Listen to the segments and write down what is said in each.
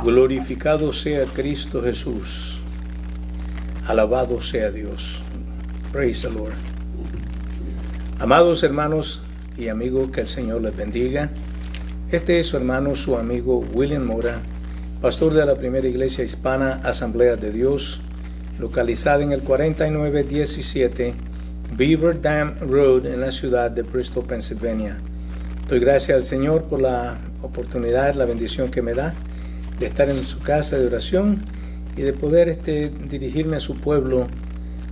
Glorificado sea Cristo Jesús. Alabado sea Dios. Praise the Lord. Amados hermanos y amigos, que el Señor les bendiga. Este es su hermano, su amigo William Mora, pastor de la primera iglesia hispana Asamblea de Dios, localizada en el 4917 Beaver Dam Road en la ciudad de Bristol, Pennsylvania. Doy gracias al Señor por la oportunidad, la bendición que me da de estar en su casa de oración y de poder dirigirme a su pueblo,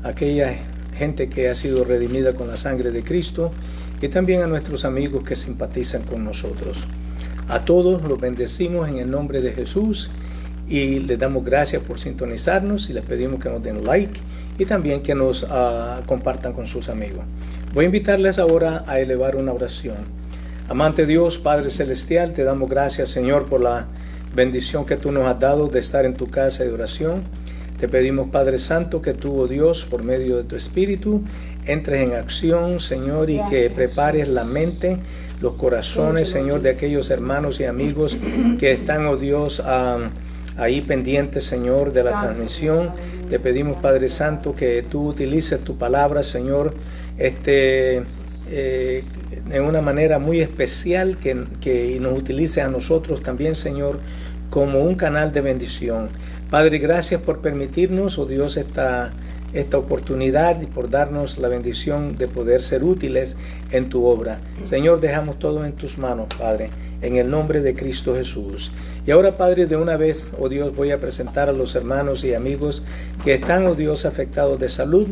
a aquella gente que ha sido redimida con la sangre de Cristo, y también a nuestros amigos que simpatizan con nosotros. A todos los bendecimos en el nombre de Jesús y les damos gracias por sintonizarnos y les pedimos que nos den like y también que nos compartan con sus amigos. Voy a invitarles ahora a elevar una oración. Amante Dios, Padre Celestial, te damos gracias, Señor, por la bendición que tú nos has dado de estar en tu casa de oración. Te pedimos, Padre Santo, que tú, oh Dios, por medio de tu Espíritu, entres en acción, Señor, y que prepares la mente, los corazones, Señor, de aquellos hermanos y amigos que están, oh Dios, ahí pendientes, Señor, de la transmisión. Te pedimos, Padre Santo, que tú utilices tu palabra, Señor, en una manera muy especial, que nos utilice a nosotros también, Señor, como un canal de bendición. Padre, gracias por permitirnos, oh Dios, esta oportunidad y por darnos la bendición de poder ser útiles en tu obra. Señor, dejamos todo en tus manos, Padre, en el nombre de Cristo Jesús. Y ahora, Padre, de una vez, oh Dios, voy a presentar a los hermanos y amigos que están, oh Dios, afectados de salud.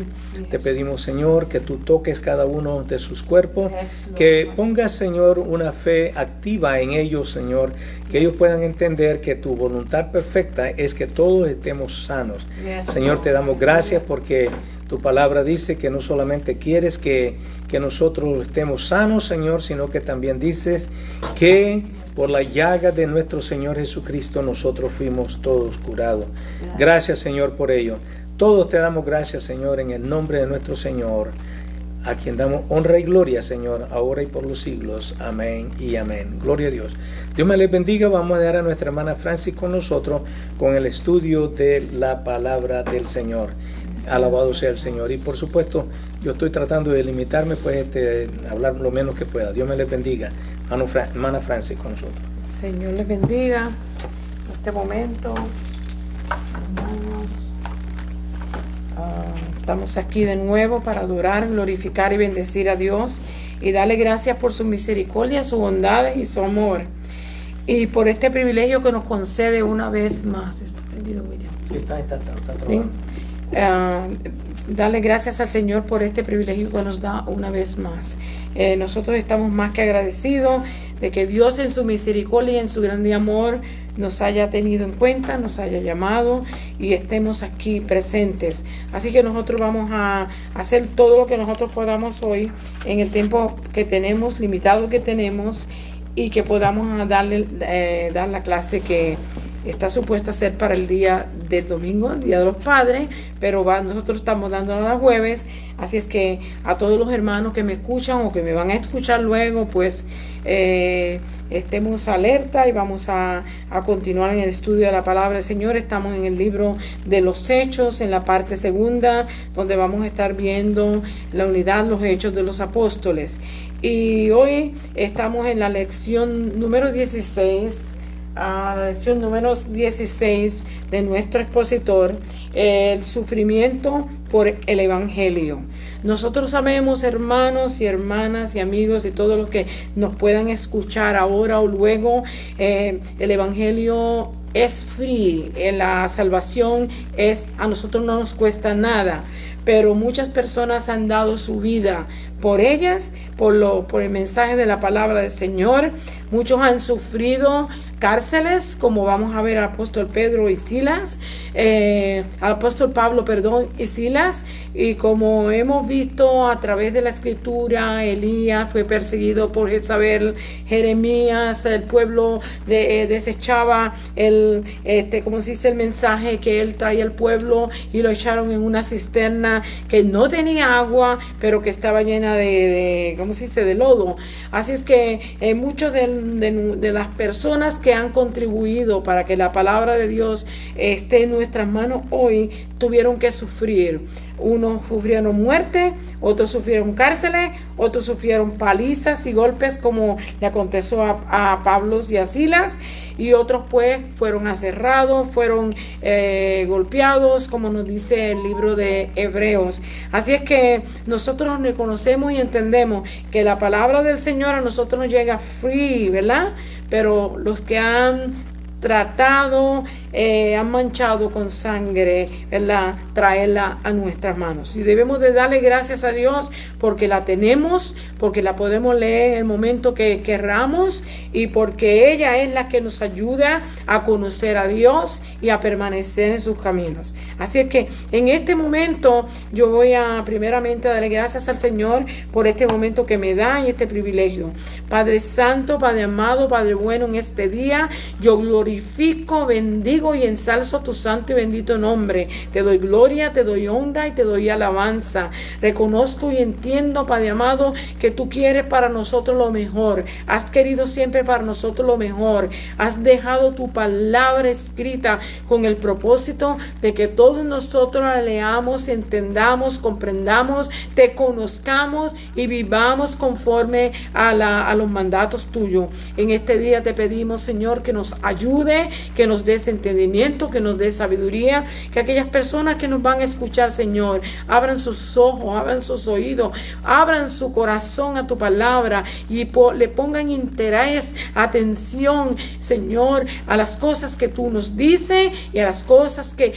Te pedimos, Señor, que tú toques cada uno de sus cuerpos, que pongas, Señor, una fe activa en ellos, Señor, que ellos puedan entender que tu voluntad perfecta es que todos estemos sanos. Señor, te damos gracias porque tu palabra dice que no solamente quieres que nosotros estemos sanos, Señor, sino que también dices que por la llaga de nuestro Señor Jesucristo nosotros fuimos todos curados. Gracias, Señor, por ello. Todos te damos gracias, Señor, en el nombre de nuestro Señor, a quien damos honra y gloria, Señor, ahora y por los siglos. Amén y amén. Gloria a Dios. Dios me les bendiga. Vamos a dejar a nuestra hermana Francis con nosotros con el estudio de la palabra del Señor. Alabado sea el Señor. Y por supuesto, yo estoy tratando de limitarme, pues, hablar lo menos que pueda. Dios me les bendiga. Hermana Francis con nosotros. Señor les bendiga en este momento, hermanos. Estamos aquí de nuevo para adorar, glorificar y bendecir a Dios y darle gracias por su misericordia, su bondad y su amor, y por este privilegio que nos concede una vez más. ¿Está prendido, William? Sí, está ¿Sí? Darle gracias al Señor por este privilegio que nos da una vez más. Nosotros estamos más que agradecidos de que Dios en su misericordia y en su grande amor nos haya tenido en cuenta, nos haya llamado y estemos aquí presentes. Así que nosotros vamos a hacer todo lo que nosotros podamos hoy en el tiempo que tenemos, limitado que tenemos, y que podamos dar la clase que está supuesta a ser para el día del domingo, el Día de los Padres, pero nosotros estamos dándola los jueves. Así es que a todos los hermanos que me escuchan o que me van a escuchar luego, pues estemos alerta y vamos a continuar en el estudio de la palabra del Señor. Estamos en el libro de los Hechos, en la parte segunda, donde vamos a estar viendo la unidad, los Hechos de los Apóstoles. Y hoy estamos en la lección número 16, la lección número 16 de nuestro expositor, el sufrimiento por el Evangelio. Nosotros sabemos, hermanos y hermanas y amigos y todos los que nos puedan escuchar ahora o luego, el Evangelio es free, la salvación a nosotros no nos cuesta nada, pero muchas personas han dado su vida por ellas, por el mensaje de la palabra del Señor. Muchos han sufrido cárceles, como vamos a ver al apóstol Pedro y Silas, al apóstol Pablo, y Silas, y como hemos visto a través de la escritura, Elías fue perseguido por Jezabel, Jeremías, el pueblo desechaba como se dice, el mensaje que él traía al pueblo, y lo echaron en una cisterna que no tenía agua, pero que estaba llena de ¿cómo se dice?, de lodo. Así es que muchos de las personas que han contribuido para que la palabra de Dios esté en nuestras manos hoy tuvieron que sufrir. Unos sufrieron muerte, otros sufrieron cárceles, otros sufrieron palizas y golpes como le aconteció a Pablo y a Silas, y otros pues fueron aserrados, fueron golpeados, como nos dice el libro de Hebreos. Así es que nosotros reconocemos y entendemos que la palabra del Señor a nosotros nos llega free, ¿verdad? Pero los que han tratado, han manchado con sangre, ¿verdad? Traerla a nuestras manos. Y debemos de darle gracias a Dios porque la tenemos, porque la podemos leer en el momento que querramos y porque ella es la que nos ayuda a conocer a Dios y a permanecer en sus caminos. Así es que en este momento yo voy a primeramente darle gracias al Señor por este momento que me da y este privilegio. Padre Santo, Padre amado, Padre bueno, en este día yo glorifico, bendigo y ensalzo tu santo y bendito nombre. Te doy gloria, te doy honra y te doy alabanza. Reconozco y entiendo, Padre amado, que tú quieres para nosotros lo mejor. Has querido siempre para nosotros lo mejor. Has dejado tu palabra escrita con el propósito de que todos nosotros la leamos, entendamos, comprendamos, te conozcamos y vivamos conforme a los mandatos tuyos. En este día te pedimos, Señor, que nos ayude, que nos des entendimiento, que nos des sabiduría, que aquellas personas que nos van a escuchar, Señor, abran sus ojos, abran sus oídos, abran su corazón a tu palabra y le pongan interés, atención, Señor, a las cosas que tú nos dices y a las cosas que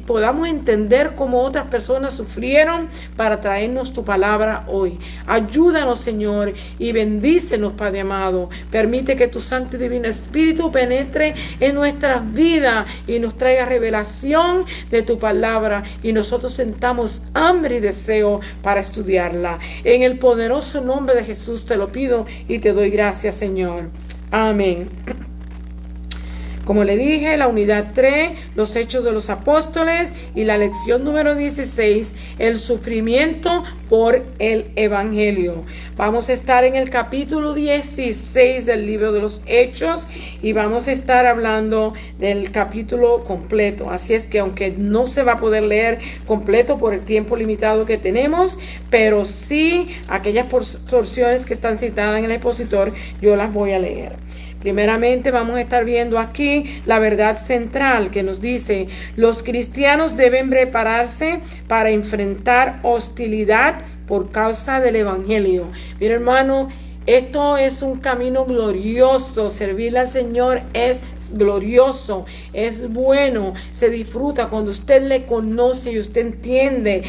podamos entender cómo otras personas sufrieron para traernos tu palabra hoy. Ayúdanos, Señor, y bendícenos, Padre amado. Permite que tu Santo y Divino Espíritu penetre en nuestras vidas y nos traiga revelación de tu palabra y nosotros sentamos hambre y deseo para estudiarla. En el poderoso nombre de Jesús te lo pido y te doy gracias, Señor. Amén. Como le dije, la unidad 3, los Hechos de los Apóstoles, y la lección número 16, el sufrimiento por el Evangelio. Vamos a estar en el capítulo 16 del libro de los Hechos y vamos a estar hablando del capítulo completo. Así es que aunque no se va a poder leer completo por el tiempo limitado que tenemos, pero sí aquellas porciones que están citadas en el expositor, yo las voy a leer. Primeramente vamos a estar viendo aquí la verdad central que nos dice: los cristianos deben prepararse para enfrentar hostilidad por causa del Evangelio. Mira, hermano, esto es un camino glorioso. Servirle al Señor es glorioso, es bueno, se disfruta cuando usted le conoce y usted entiende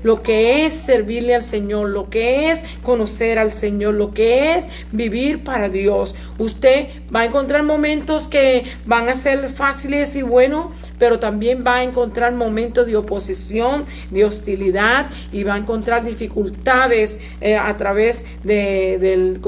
lo que es servirle al Señor, lo que es conocer al Señor, lo que es vivir para Dios. Usted va a encontrar momentos que van a ser fáciles y buenos, pero también va a encontrar momentos de oposición, de hostilidad, y va a encontrar dificultades a través del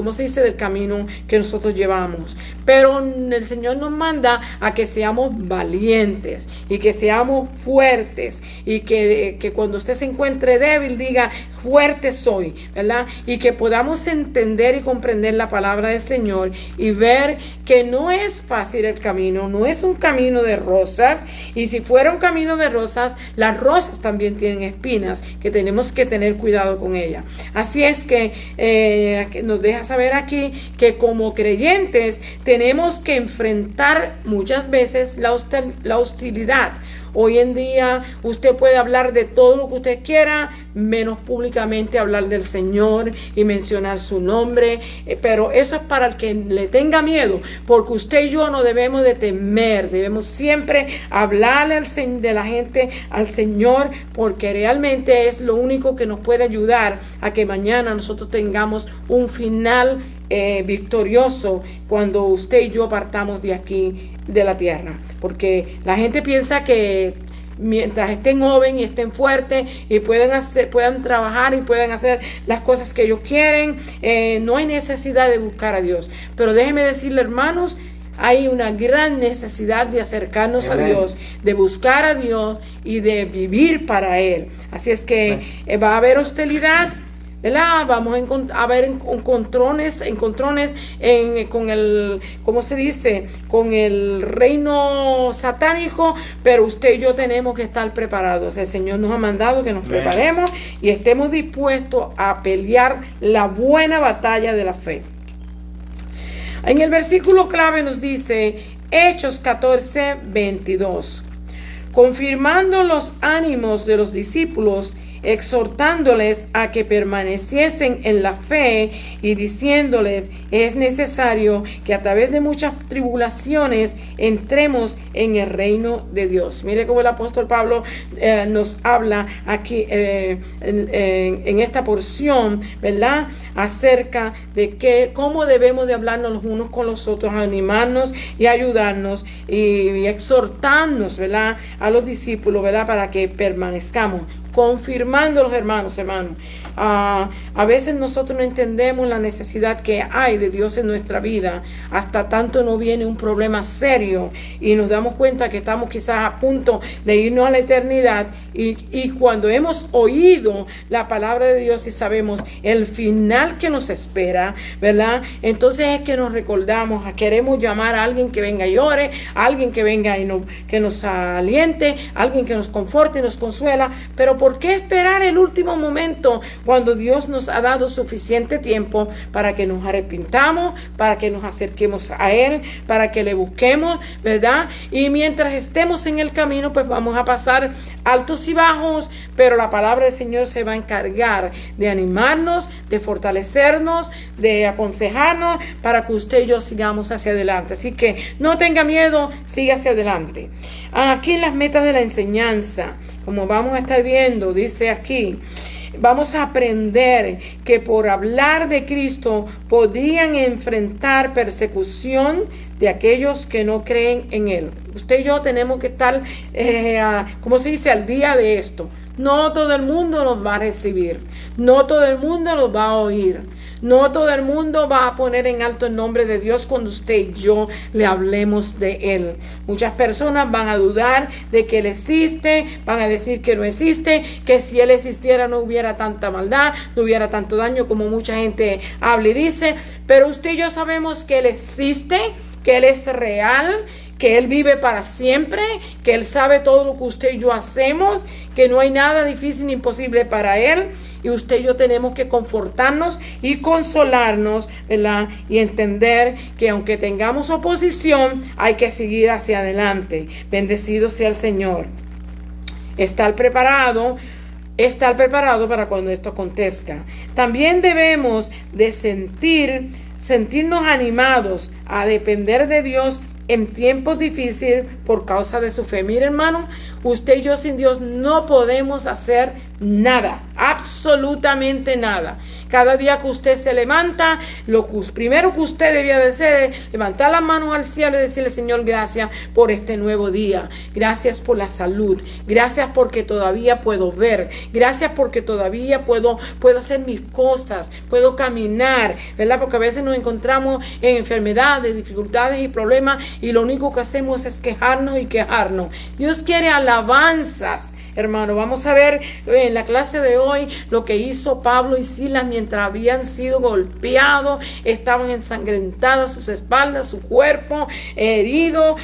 camino que nosotros llevamos. Pero el Señor nos manda a que seamos valientes y que seamos fuertes y que cuando usted se encuentre débil diga: fuerte soy, ¿verdad? Y que podamos entender y comprender la palabra del Señor y ver que no es fácil el camino, no es un camino de rosas, y si fuera un camino de rosas, las rosas también tienen espinas que tenemos que tener cuidado con ellas. Así es que nos deja saber aquí que como creyentes tenemos que enfrentar muchas veces la hostilidad. Hoy en día usted puede hablar de todo lo que usted quiera, menos públicamente hablar del Señor y mencionar su nombre, pero eso es para el que le tenga miedo, porque usted y yo no debemos de temer, debemos siempre hablarle de la gente al Señor, porque realmente es lo único que nos puede ayudar a que mañana nosotros tengamos un final victorioso cuando usted y yo partamos de aquí, de la tierra. Porque la gente piensa que mientras estén jóvenes y estén fuertes y puedan trabajar y puedan hacer las cosas que ellos quieren, no hay necesidad de buscar a Dios. Pero déjenme decirle, hermanos, hay una gran necesidad de acercarnos a Dios, de buscar a Dios y de vivir para Él. Así es que va a haber hostilidad, ¿verdad? Vamos a ver encontrones con el, ¿cómo se dice? Con el reino satánico, pero usted y yo tenemos que estar preparados. El Señor nos ha mandado que nos preparemos y estemos dispuestos a pelear la buena batalla de la fe. En el versículo clave nos dice Hechos 14:22, confirmando los ánimos de los discípulos, exhortándoles a que permaneciesen en la fe y diciéndoles: es necesario que a través de muchas tribulaciones entremos en el reino de Dios. Mire cómo el apóstol Pablo nos habla aquí en esta porción, ¿verdad? Acerca de cómo debemos de hablarnos los unos con los otros, animarnos y ayudarnos y exhortarnos, ¿verdad? A los discípulos, ¿verdad? Para que permanezcamos. Confirmando los hermanos. A veces nosotros no entendemos la necesidad que hay de Dios en nuestra vida hasta tanto no viene un problema serio y nos damos cuenta que estamos quizás a punto de irnos a la eternidad y cuando hemos oído la palabra de Dios y sabemos el final que nos espera, ¿verdad? Entonces es que nos recordamos, queremos llamar a alguien que venga y ore, a alguien que venga y que nos aliente, a alguien que nos conforte y nos consuela. Pero ¿por qué esperar el último momento cuando Dios nos ha dado suficiente tiempo para que nos arrepintamos, para que nos acerquemos a Él, para que le busquemos, ¿verdad? Y mientras estemos en el camino, pues vamos a pasar altos y bajos, pero la palabra del Señor se va a encargar de animarnos, de fortalecernos, de aconsejarnos para que usted y yo sigamos hacia adelante. Así que no tenga miedo, siga hacia adelante. Aquí en las metas de la enseñanza, como vamos a estar viendo, dice aquí, vamos a aprender que por hablar de Cristo podrían enfrentar persecución de aquellos que no creen en Él. Usted y yo tenemos que estar, ¿cómo se dice?, al día de esto. No todo el mundo nos va a recibir, no todo el mundo nos va a oír. No todo el mundo va a poner en alto el nombre de Dios cuando usted y yo le hablemos de Él. Muchas personas van a dudar de que Él existe, van a decir que no existe, que si Él existiera no hubiera tanta maldad, no hubiera tanto daño como mucha gente habla y dice. Pero usted y yo sabemos que Él existe, que Él es real, que Él vive para siempre, que Él sabe todo lo que usted y yo hacemos, que no hay nada difícil ni imposible para Él. Y usted y yo tenemos que confortarnos y consolarnos, ¿verdad? Y entender que aunque tengamos oposición, hay que seguir hacia adelante. Bendecido sea el Señor. Estar preparado para cuando esto acontezca. También debemos de sentirnos animados a depender de Dios en tiempos difíciles por causa de su fe. Mire, hermano, usted y yo sin Dios no podemos hacer nada, absolutamente nada. Cada día que usted se levanta, lo primero que usted debía de hacer es levantar las manos al cielo y decirle: Señor, gracias por este nuevo día, gracias por la salud, gracias porque todavía puedo ver, gracias porque todavía puedo hacer mis cosas, puedo caminar, ¿verdad? Porque a veces nos encontramos en enfermedades, dificultades y problemas y lo único que hacemos es quejarnos y quejarnos. Dios quiere alabanzas. Hermano, vamos a ver en la clase de hoy lo que hizo Pablo y Silas mientras habían sido golpeados, estaban ensangrentadas sus espaldas, su cuerpo herido,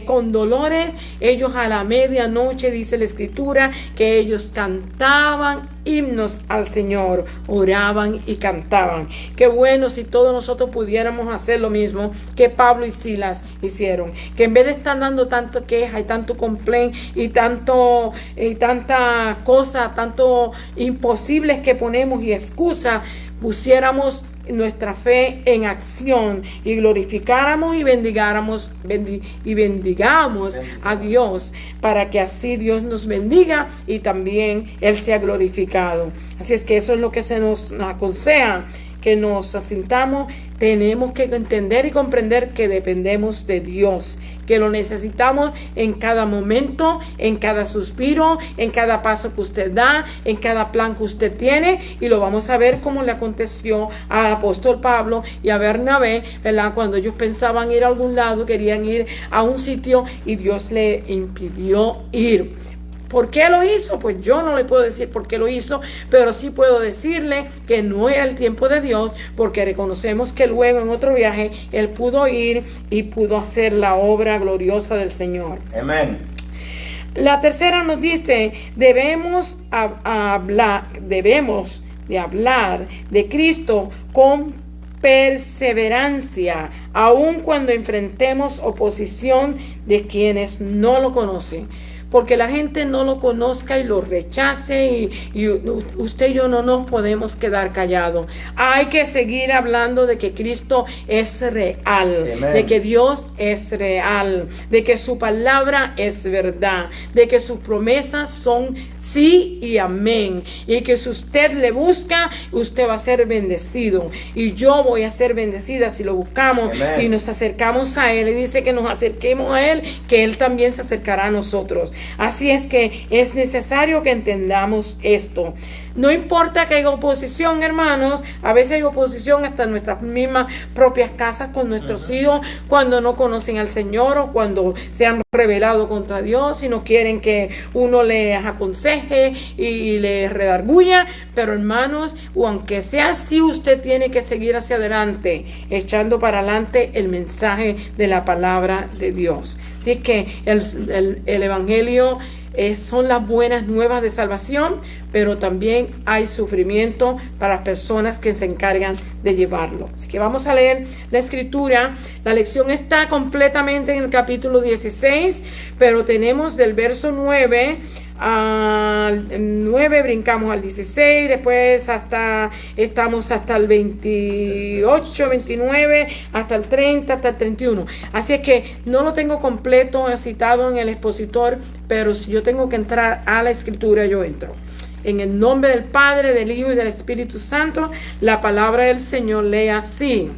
con dolores. Ellos a la medianoche, dice la Escritura, que ellos cantaban himnos al Señor, oraban y cantaban. Qué bueno si todos nosotros pudiéramos hacer lo mismo que Pablo y Silas hicieron, que en vez de estar dando tanta queja y tanto complaint y tanta cosa, tanto imposibles que ponemos y excusas, pusiéramos nuestra fe en acción y glorificáramos y bendigamos a Dios, para que así Dios nos bendiga y también Él sea glorificado. Así es que eso es lo que se nos aconseja, que nos asintamos. Tenemos que entender y comprender que dependemos de Dios, que lo necesitamos en cada momento, en cada suspiro, en cada paso que usted da, en cada plan que usted tiene. Y lo vamos a ver como le aconteció al apóstol Pablo y a Bernabé, ¿verdad? Cuando ellos pensaban ir a algún lado, querían ir a un sitio y Dios le impidió ir. ¿Por qué lo hizo? Pues yo no le puedo decir por qué lo hizo, pero sí puedo decirle que no era el tiempo de Dios, porque reconocemos que luego en otro viaje él pudo ir y pudo hacer la obra gloriosa del Señor. Amén. La tercera nos dice, debemos de hablar de Cristo con perseverancia, aun cuando enfrentemos oposición de quienes no lo conocen. Porque la gente no lo conozca y lo rechace y usted y yo no nos podemos quedar callados. Hay que seguir hablando de que Cristo es real, Amen. de que Dios es real, de que su palabra es verdad, de que sus promesas son sí y amén, y que si usted le busca, usted va a ser bendecido, y yo voy a ser bendecida si lo buscamos. Amen. Y nos acercamos a Él, y dice que nos acerquemos a Él, que Él también se acercará a nosotros. Así es que es necesario que entendamos esto. No importa que haya oposición, hermanos. A veces hay oposición hasta en nuestras mismas propias casas con nuestros hijos, cuando no conocen al Señor o cuando se han rebelado contra Dios y no quieren que uno les aconseje y les redarguya. Pero hermanos, o aunque sea así, usted tiene que seguir hacia adelante, echando para adelante el mensaje de la palabra de Dios. Así es que el Evangelio son las buenas nuevas de salvación, pero también hay sufrimiento para las personas que se encargan de llevarlo. Así que vamos a leer la escritura. La lección está completamente en el capítulo 16, pero tenemos del verso 9 al 9, brincamos al 16, después estamos hasta el 28, 29, hasta el 30, hasta el 31. Así es que no lo tengo completo citado en el expositor, pero si yo tengo que entrar a la escritura, yo entro. En el nombre del Padre, del Hijo y del Espíritu Santo, la palabra del Señor lee así.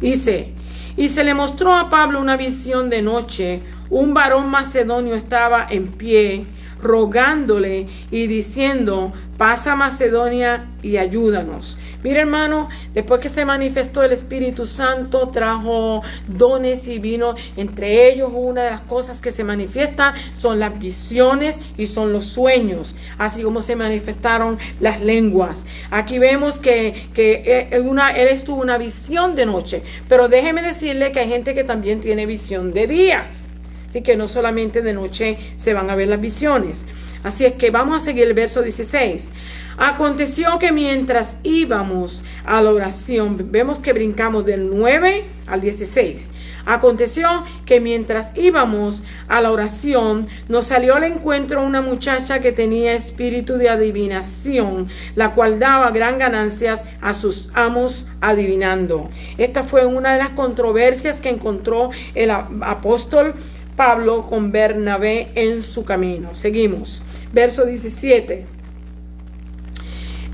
Dice: y se le mostró a Pablo una visión de noche. Un varón macedonio estaba en pie, rogándole y diciendo: pasa a Macedonia y ayúdanos. Mira, hermano, después que se manifestó el Espíritu Santo, trajo dones y vino. Entre ellos, una de las cosas que se manifiesta son las visiones y son los sueños, así como se manifestaron las lenguas. Aquí vemos que él estuvo una visión de noche, pero déjeme decirle que hay gente que también tiene visión de días. Así que no solamente de noche se van a ver las visiones. Así es que vamos a seguir el verso 16. Aconteció que mientras íbamos a la oración, vemos que brincamos del 9 al 16. Aconteció que mientras íbamos a la oración, nos salió al encuentro una muchacha que tenía espíritu de adivinación, la cual daba gran ganancias a sus amos adivinando. Esta fue una de las controversias que encontró el apóstol Pablo con Bernabé en su camino. Seguimos. Verso 17.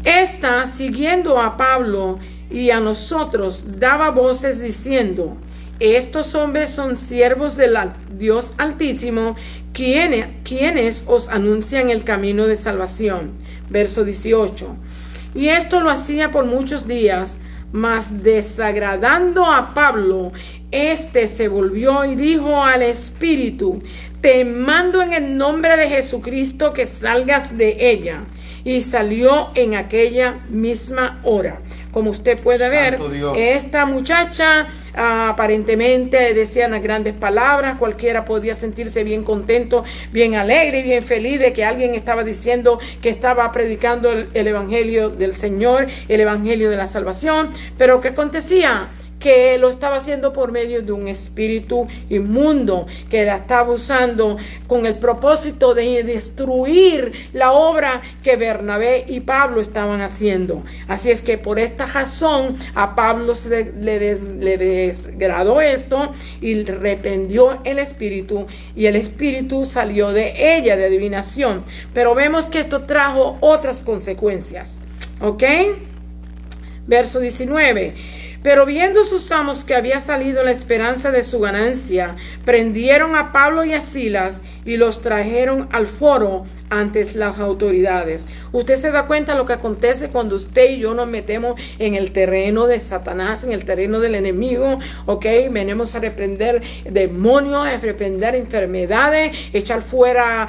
Esta, siguiendo a Pablo y a nosotros, daba voces diciendo: estos hombres son siervos del Dios Altísimo, quienes os anuncian el camino de salvación. Verso 18. Y esto lo hacía por muchos días, mas desagradando a Pablo, este se volvió y dijo al Espíritu: te mando en el nombre de Jesucristo que salgas de ella. Y salió en aquella misma hora. Como usted puede ver, esta muchacha aparentemente decía unas grandes palabras. Cualquiera podía sentirse bien contento, bien alegre y bien feliz de que alguien estaba diciendo que estaba predicando el evangelio del Señor, el evangelio de la salvación. Pero ¿qué acontecía? Que lo estaba haciendo por medio de un espíritu inmundo, que la estaba usando con el propósito de destruir la obra que Bernabé y Pablo estaban haciendo. Así es que por esta razón a Pablo le desagradó esto y reprendió el espíritu, y el espíritu salió de ella, de adivinación. Pero vemos que esto trajo otras consecuencias. ¿Ok? Verso 19. Pero viendo sus amos que había salido la esperanza de su ganancia, prendieron a Pablo y a Silas y los trajeron al foro ante las autoridades. Usted se da cuenta de lo que acontece cuando usted y yo nos metemos en el terreno de Satanás, en el terreno del enemigo, ¿ok? Venimos a reprender demonios, a reprender enfermedades, echar fuera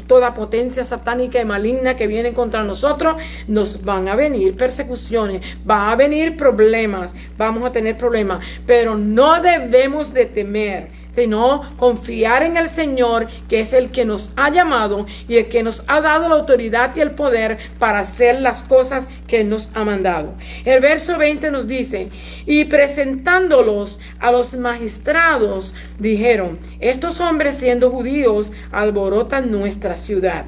toda potencia satánica y maligna que viene contra nosotros. Nos van a venir persecuciones, va a venir problemas, vamos a tener problemas, pero no debemos de temer, sino confiar en el Señor, que es el que nos ha llamado y el que nos ha dado la autoridad y el poder para hacer las cosas que Él nos ha mandado. El verso 20 nos dice: y presentándolos a los magistrados, dijeron: estos hombres, siendo judíos, alborotan nuestra ciudad.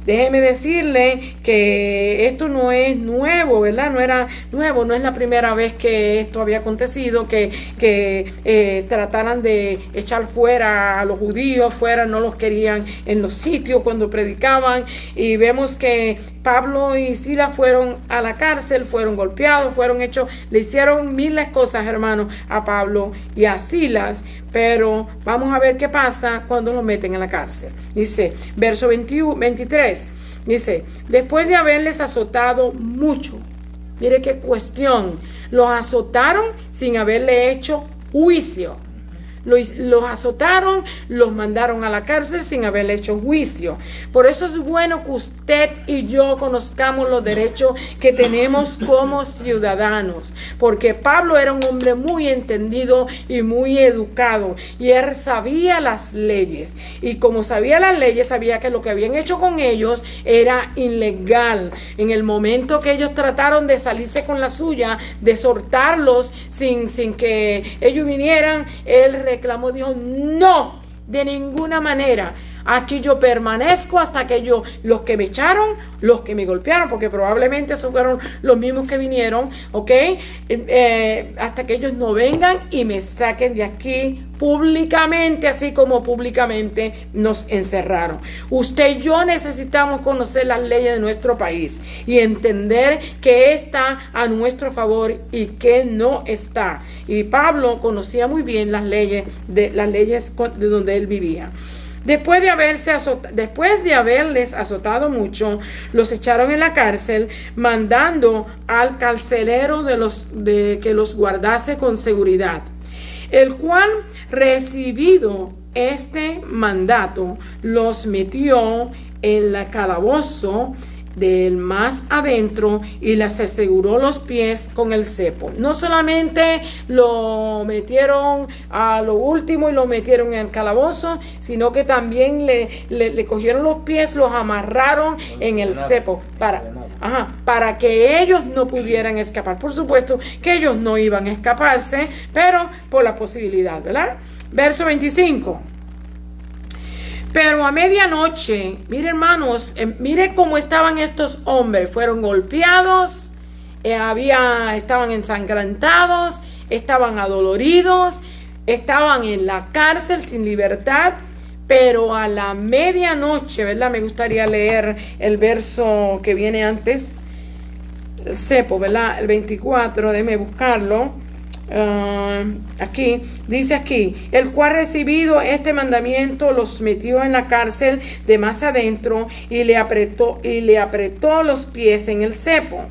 Déjeme decirle que esto no es nuevo, ¿verdad? No era nuevo, no es la primera vez que esto había acontecido, que trataran de echar fuera a los judíos, no los querían en los sitios cuando predicaban. Y vemos que Pablo y Silas fueron a la cárcel, fueron golpeados, le hicieron miles de cosas, hermanos, a Pablo y a Silas. Pero vamos a ver qué pasa cuando los meten en la cárcel. Dice, verso 23, dice: después de haberles azotado mucho, mire qué cuestión, los azotaron sin haberle hecho juicio. Los azotaron, los mandaron a la cárcel sin haberle hecho juicio. Por eso es bueno que usted y yo conozcamos los derechos que tenemos como ciudadanos, porque Pablo era un hombre muy entendido y muy educado, y él sabía las leyes, y como sabía las leyes, sabía que lo que habían hecho con ellos era ilegal. En el momento que ellos trataron de salirse con la suya, de soltarlos sin que ellos vinieran, él reclamó, dijo: no, de ninguna manera, aquí yo permanezco hasta que los que me echaron, los que me golpearon, porque probablemente esos fueron los mismos que vinieron, ¿ok? Hasta que ellos no vengan y me saquen de aquí públicamente, así como públicamente nos encerraron. Usted y yo necesitamos conocer las leyes de nuestro país y entender qué está a nuestro favor y qué no está. Y Pablo conocía muy bien las leyes de donde él vivía. Después de haberles azotado mucho, los echaron en la cárcel, mandando al carcelero que los guardase con seguridad, el cual, recibido este mandato, los metió en el calabozo del más adentro y les aseguró los pies con el cepo. No solamente lo metieron a lo último y lo metieron en el calabozo, sino que también le cogieron los pies, los amarraron en el cepo para que ellos no pudieran escapar. Por supuesto que ellos no iban a escaparse, pero por la posibilidad, ¿verdad? Verso 25. Pero a medianoche, mire, hermanos, mire cómo estaban estos hombres. Fueron golpeados, estaban ensangrentados, estaban adoloridos, estaban en la cárcel sin libertad. Pero a la medianoche, ¿verdad? Me gustaría leer el verso que viene antes, el cepo, ¿verdad? El 24, déjeme buscarlo. Aquí dice el cual, recibido este mandamiento, los metió en la cárcel de más adentro y le apretó los pies en el cepo.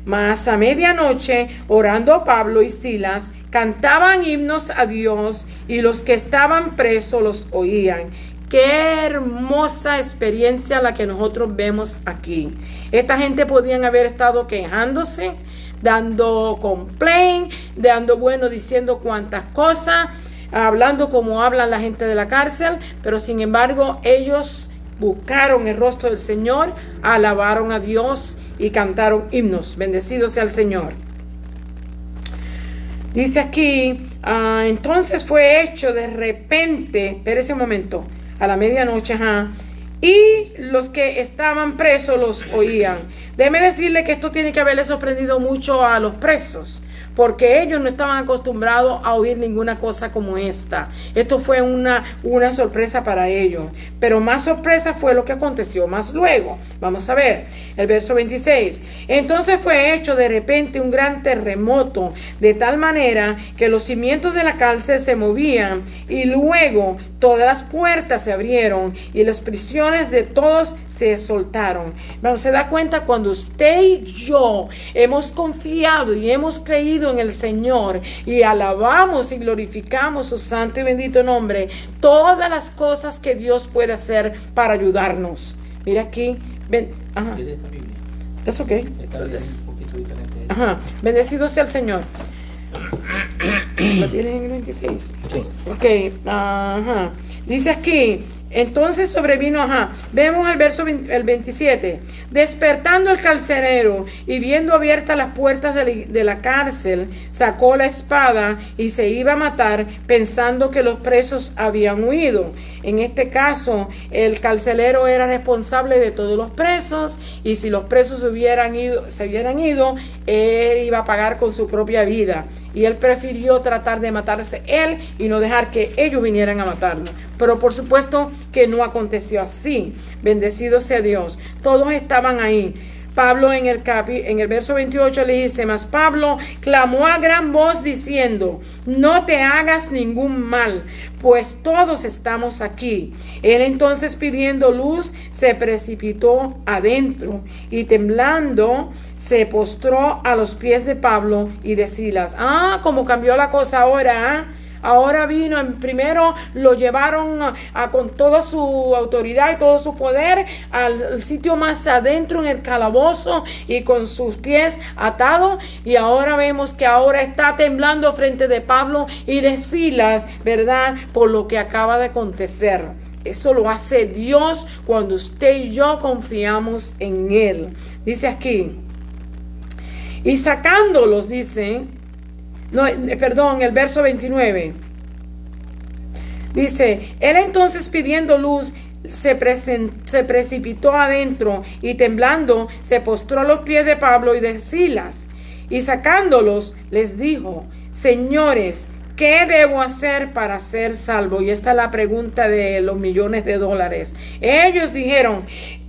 Mas a medianoche, orando Pablo y Silas, cantaban himnos a Dios, y los que estaban presos los oían. Qué hermosa experiencia la que nosotros vemos aquí. Esta gente podían haber estado quejándose, dando complaint, diciendo cuantas cosas, hablando como hablan la gente de la cárcel, pero sin embargo ellos buscaron el rostro del Señor, alabaron a Dios y cantaron himnos. Bendecido sea el Señor. Dice aquí, entonces fue hecho de repente, espérese un momento, a la medianoche, y los que estaban presos los oían. Déjeme decirle que esto tiene que haberle sorprendido mucho a los presos, porque ellos no estaban acostumbrados a oír ninguna cosa como esta. Esto fue una sorpresa para ellos, pero más sorpresa fue lo que aconteció más luego. Vamos a ver el verso 26. Entonces fue hecho de repente un gran terremoto, de tal manera que los cimientos de la cárcel se movían, y luego todas las puertas se abrieron y las prisiones de todos se soltaron. Bueno, se da cuenta, cuando usted y yo hemos confiado y hemos creído en el Señor y alabamos y glorificamos su santo y bendito nombre, todas las cosas que Dios puede hacer para ayudarnos. Mira aquí, ajá. Es ok. Ajá. Bendecido sea el Señor. ¿Lo tienes en el 26? Sí. Ok, ajá. Dice aquí, entonces sobrevino, vemos el verso el 27. Despertando el carcelero y viendo abiertas las puertas de la cárcel, sacó la espada y se iba a matar, pensando que los presos habían huido. En este caso, el carcelero era responsable de todos los presos, y si los presos se hubieran ido, él iba a pagar con su propia vida. Y él prefirió tratar de matarse él y no dejar que ellos vinieran a matarlo. Pero por supuesto que no aconteció así. Bendecido sea Dios. Todos estaban ahí. Pablo en el verso 28 le dice: mas Pablo clamó a gran voz diciendo: no te hagas ningún mal, pues todos estamos aquí. Él entonces, pidiendo luz, se precipitó adentro y temblando se postró a los pies de Pablo y de Silas. Cómo cambió la cosa ahora, Ahora vino, primero lo llevaron con toda su autoridad y todo su poder al sitio más adentro en el calabozo y con sus pies atados, y ahora vemos que ahora está temblando frente de Pablo y de Silas, ¿verdad? Por lo que acaba de acontecer. Eso lo hace Dios cuando usted y yo confiamos en Él. Dice aquí, y sacándolos, dice... el verso 29 dice: él entonces, pidiendo luz, se precipitó adentro y temblando se postró a los pies de Pablo y de Silas, y sacándolos les dijo: señores, ¿qué debo hacer para ser salvo? Y esta es la pregunta de los millones de dólares. Ellos dijeron: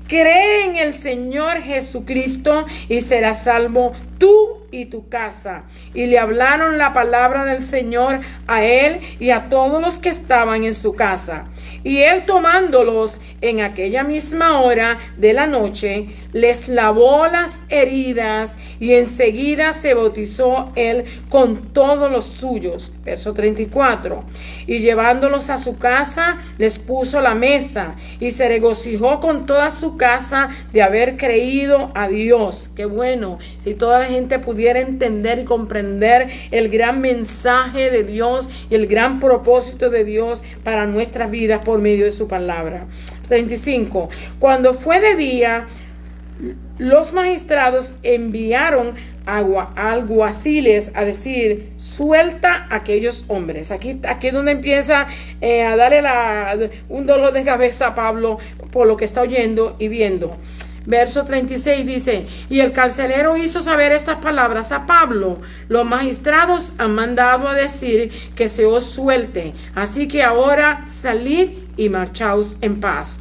cree en el Señor Jesucristo y serás salvo tú y tu casa. Y le hablaron la palabra del Señor a él y a todos los que estaban en su casa. Y él, tomándolos en aquella misma hora de la noche, les lavó las heridas, y enseguida se bautizó él con todos los suyos. Verso 34. Y llevándolos a su casa, les puso la mesa, y se regocijó con toda su casa de haber creído a Dios. Qué bueno, si toda la gente pudiera entender y comprender el gran mensaje de Dios y el gran propósito de Dios para nuestras vidas por medio de su palabra. 35. Cuando fue de día, los magistrados enviaron alguaciles a decir: suelta a aquellos hombres. Aquí es donde empieza a darle un dolor de cabeza a Pablo por lo que está oyendo y viendo. Verso 36 dice: y el carcelero hizo saber estas palabras a Pablo: los magistrados han mandado a decir que se os suelte, así que ahora salid y marchaos en paz.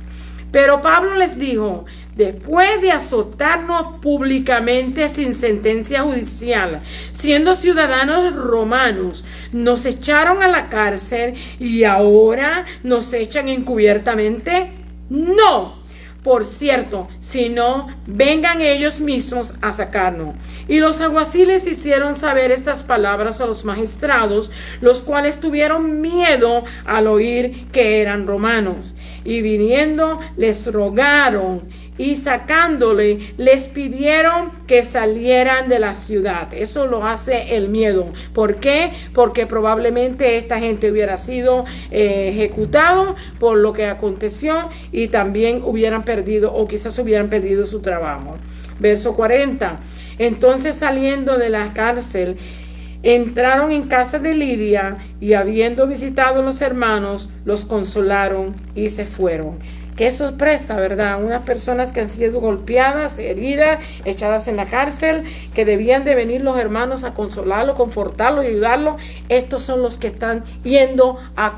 Pero Pablo les dijo: después de azotarnos públicamente sin sentencia judicial, siendo ciudadanos romanos, nos echaron a la cárcel y ahora nos echan encubiertamente. No, por cierto, si no, vengan ellos mismos a sacarnos. Y los alguaciles hicieron saber estas palabras a los magistrados, los cuales tuvieron miedo al oír que eran romanos. Y viniendo les rogaron, y sacándole les pidieron que salieran de la ciudad. Eso lo hace el miedo. ¿Por qué? Porque probablemente esta gente hubiera sido ejecutado por lo que aconteció, y también hubieran perdido, o quizás hubieran perdido su trabajo. Verso 40. Entonces, saliendo de la cárcel, entraron en casa de Lidia, y habiendo visitado a los hermanos, los consolaron y se fueron. Qué sorpresa, ¿verdad? Unas personas que han sido golpeadas, heridas, echadas en la cárcel, que debían de venir los hermanos a consolarlo, confortarlo y ayudarlo. Estos son los que están yendo a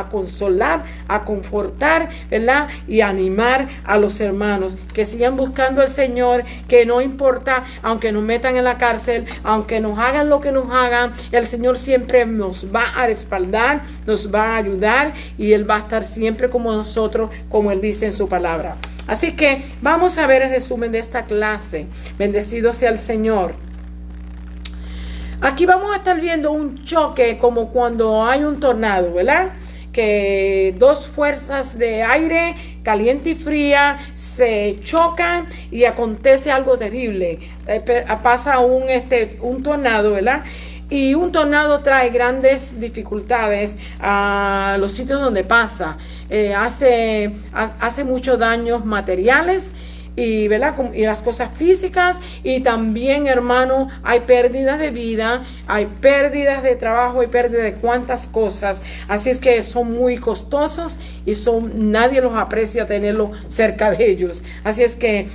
consolar, a confortar, ¿verdad? Y a animar a los hermanos que sigan buscando al Señor, que no importa, aunque nos metan en la cárcel, aunque nos hagan lo que nos hagan, el Señor siempre nos va a respaldar, nos va a ayudar y Él va a estar siempre como nosotros, como Él dice en su palabra. Así que vamos a ver el resumen de esta clase. Bendecido sea el Señor. Aquí vamos a estar viendo un choque como cuando hay un tornado, ¿verdad? Que dos fuerzas de aire, caliente y fría, se chocan y acontece algo terrible. Pasa un tornado, ¿verdad? Y un tornado trae grandes dificultades a los sitios donde pasa. Hace muchos daños materiales y, ¿verdad? Y las cosas físicas, y también, hermano, hay pérdidas de vida, hay pérdidas de trabajo, hay pérdidas de cuantas cosas. Así es que son muy costosos y nadie los aprecia tenerlos cerca de ellos. Así es que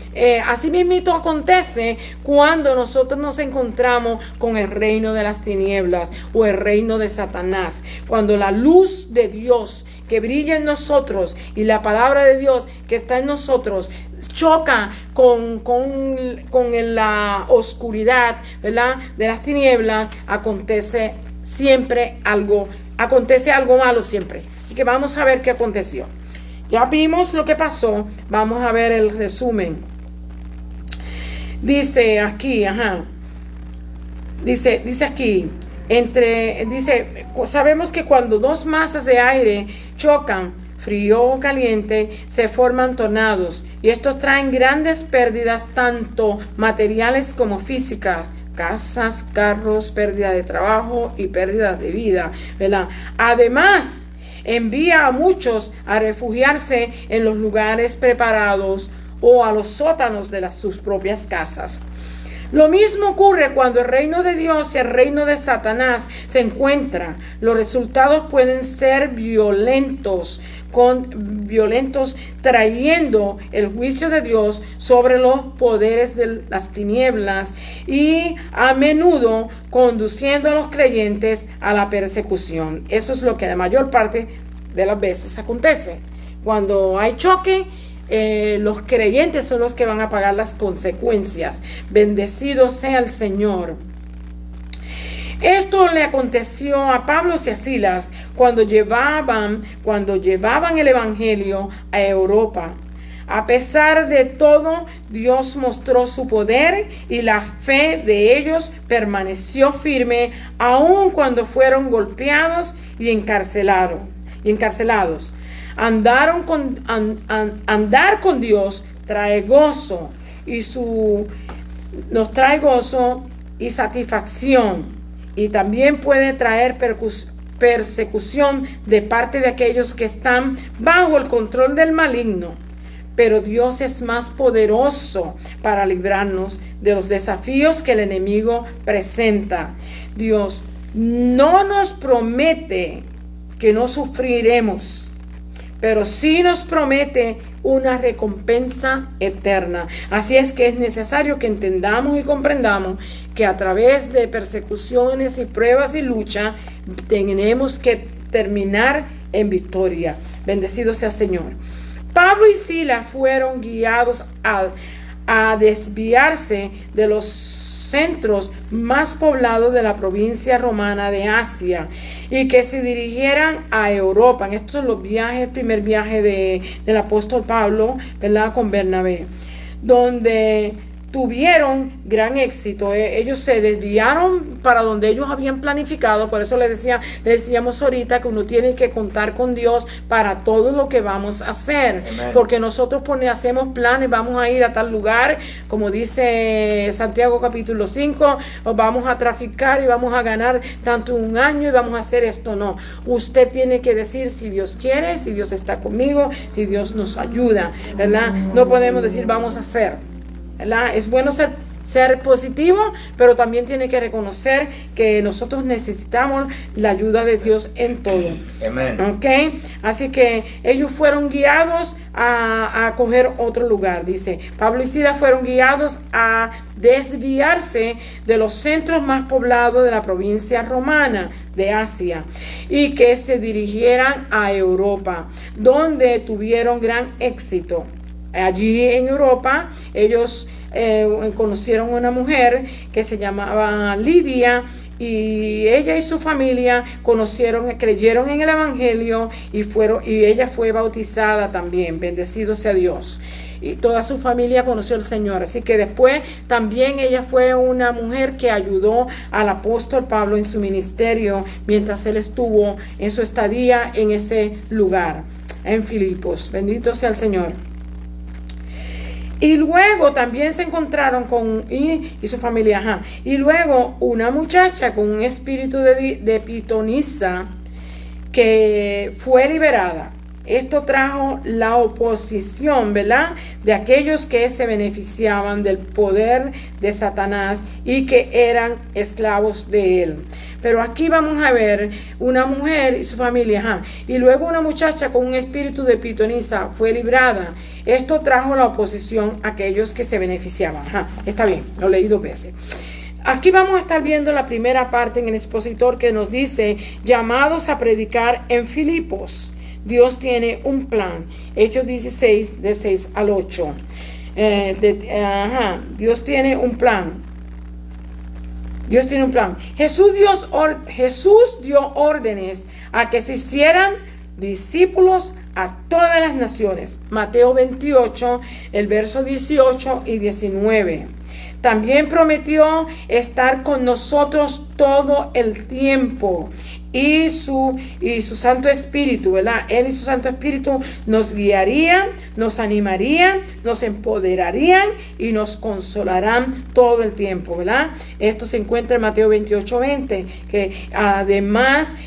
así mismito acontece cuando nosotros nos encontramos con el reino de las tinieblas o el reino de Satanás. Cuando la luz de Dios que brilla en nosotros y la palabra de Dios que está en nosotros choca con la oscuridad, ¿verdad?, de las tinieblas, acontece algo malo siempre. Así que vamos a ver qué aconteció. Ya vimos lo que pasó, vamos a ver el resumen. Dice aquí, dice aquí, sabemos que cuando dos masas de aire chocan, frío o caliente, se forman tornados, y estos traen grandes pérdidas, tanto materiales como físicas, casas, carros, pérdida de trabajo y pérdida de vida, ¿verdad? Además, envía a muchos a refugiarse en los lugares preparados o a los sótanos de sus propias casas. Lo mismo ocurre cuando el reino de Dios y el reino de Satanás se encuentran. Los resultados pueden ser violentos, trayendo el juicio de Dios sobre los poderes de las tinieblas y a menudo conduciendo a los creyentes a la persecución. Eso es lo que la mayor parte de las veces acontece. Cuando hay choque, los creyentes son los que van a pagar las consecuencias. Bendecido sea el Señor. Esto le aconteció a Pablo y a Silas cuando llevaban el evangelio a Europa. A pesar de todo, Dios mostró su poder y la fe de ellos permaneció firme aun cuando fueron golpeados y encarcelados. Andar con Dios trae gozo nos trae gozo y satisfacción, y también puede traer persecución de parte de aquellos que están bajo el control del maligno. Pero Dios es más poderoso para librarnos de los desafíos que el enemigo presenta. Dios no nos promete que no sufriremos, pero sí nos promete una recompensa eterna. Así es que es necesario que entendamos y comprendamos que a través de persecuciones y pruebas y lucha tenemos que terminar en victoria. Bendecido sea el Señor. Pablo y Silas fueron guiados a desviarse de los centros más poblados de la provincia romana de Asia y que se dirigieran a Europa. Estos son los viajes, el primer viaje del apóstol Pablo, ¿verdad?, con Bernabé, donde tuvieron gran éxito. Ellos se desviaron para donde ellos habían planificado. Por eso le decíamos ahorita que uno tiene que contar con Dios para todo lo que vamos a hacer. Amen. Porque nosotros hacemos planes, vamos a ir a tal lugar, como dice Santiago capítulo 5, vamos a traficar y vamos a ganar tanto un año y vamos a hacer esto. No, usted tiene que decir si Dios quiere, si Dios está conmigo, si Dios nos ayuda, ¿verdad? No podemos decir vamos a hacer, ¿verdad? Es bueno ser ser positivo, pero también tiene que reconocer que nosotros necesitamos la ayuda de Dios en todo. Amén. ¿Ok? Así que ellos fueron guiados a coger otro lugar, dice. Pablo y Silas fueron guiados a desviarse de los centros más poblados de la provincia romana de Asia y que se dirigieran a Europa, donde tuvieron gran éxito. Allí en Europa ellos conocieron una mujer que se llamaba Lidia, y ella y su familia creyeron en el evangelio y ella fue bautizada también. Bendecido sea Dios. Y toda su familia conoció al Señor. Así que después también ella fue una mujer que ayudó al apóstol Pablo en su ministerio mientras él estuvo en su estadía en ese lugar, en Filipos. Bendito sea el Señor. Y luego también se encontraron con y su familia, y luego una muchacha con un espíritu de pitonisa que fue liberada. Esto trajo la oposición, ¿verdad?, de aquellos que se beneficiaban del poder de Satanás y que eran esclavos de él. Pero aquí vamos a ver una mujer y su familia, y luego una muchacha con un espíritu de pitonisa fue librada. Esto trajo la oposición a aquellos que se beneficiaban. Está bien, lo leí 2 veces. Aquí vamos a estar viendo la primera parte en el expositor que nos dice, llamados a predicar en Filipos. Dios tiene un plan. Hechos 16, de 6 al 8. Dios tiene un plan. Dios tiene un plan. Jesús dio órdenes a que se hicieran discípulos a todas las naciones. Mateo 28, el verso 18 y 19. También prometió estar con nosotros todo el tiempo. Y su Santo Espíritu, ¿verdad? Él y su Santo Espíritu nos guiarían, nos animarían, nos empoderarían y nos consolarán todo el tiempo, ¿verdad? Esto se encuentra en Mateo 28:20, que además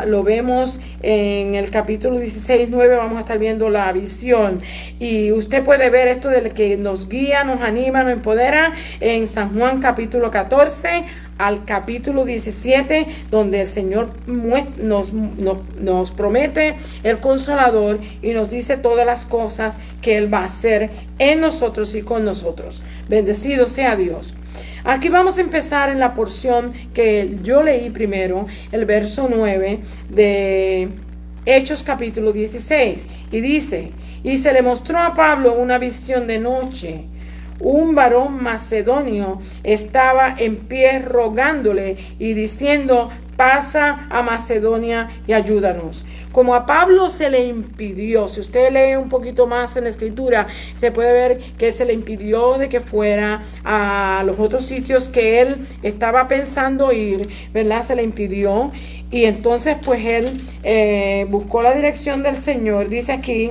lo vemos en el capítulo 16:9, vamos a estar viendo la visión. Y usted puede ver esto de que nos guía, nos anima, nos empodera en San Juan capítulo 14, al capítulo 17, donde el Señor nos promete el Consolador y nos dice todas las cosas que Él va a hacer en nosotros y con nosotros. Bendecido sea Dios. Aquí vamos a empezar en la porción que yo leí primero, el verso 9 de Hechos capítulo 16, y dice, y se le mostró a Pablo una visión de noche. Un varón macedonio estaba en pie rogándole y diciendo, pasa a Macedonia y ayúdanos. Como a Pablo se le impidió, si usted lee un poquito más en la escritura, se puede ver que se le impidió de que fuera a los otros sitios que él estaba pensando ir, ¿verdad? Se le impidió, y entonces pues él buscó la dirección del Señor. Dice aquí,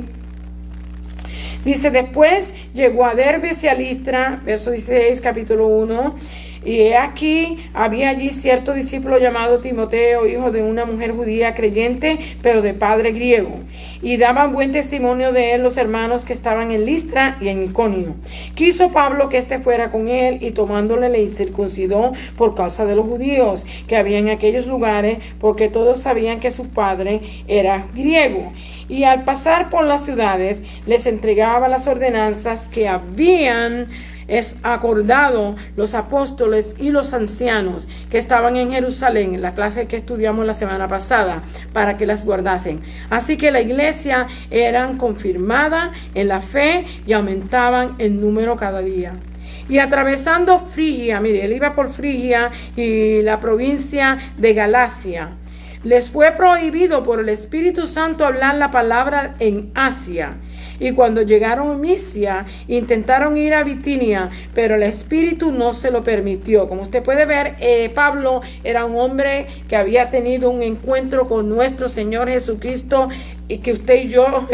dice, después llegó a Derbe y a Listra, verso 16, capítulo 1, y aquí había allí cierto discípulo llamado Timoteo, hijo de una mujer judía creyente, pero de padre griego, y daban buen testimonio de él los hermanos que estaban en Listra y en Iconio. Quiso Pablo que éste fuera con él, y tomándole le circuncidó por causa de los judíos que había en aquellos lugares, porque todos sabían que su padre era griego. Y al pasar por las ciudades les entregaba las ordenanzas que habían acordado los apóstoles y los ancianos que estaban en Jerusalén, en la clase que estudiamos la semana pasada, para que las guardasen. Así que la iglesia eran confirmada en la fe y aumentaban en número cada día. Y atravesando Frigia, mire, él iba por Frigia y la provincia de Galacia, les fue prohibido por el Espíritu Santo hablar la palabra en Asia. Y cuando llegaron a Misia, intentaron ir a Bitinia, pero el Espíritu no se lo permitió. Como usted puede ver, Pablo era un hombre que había tenido un encuentro con nuestro Señor Jesucristo, y que usted y yo,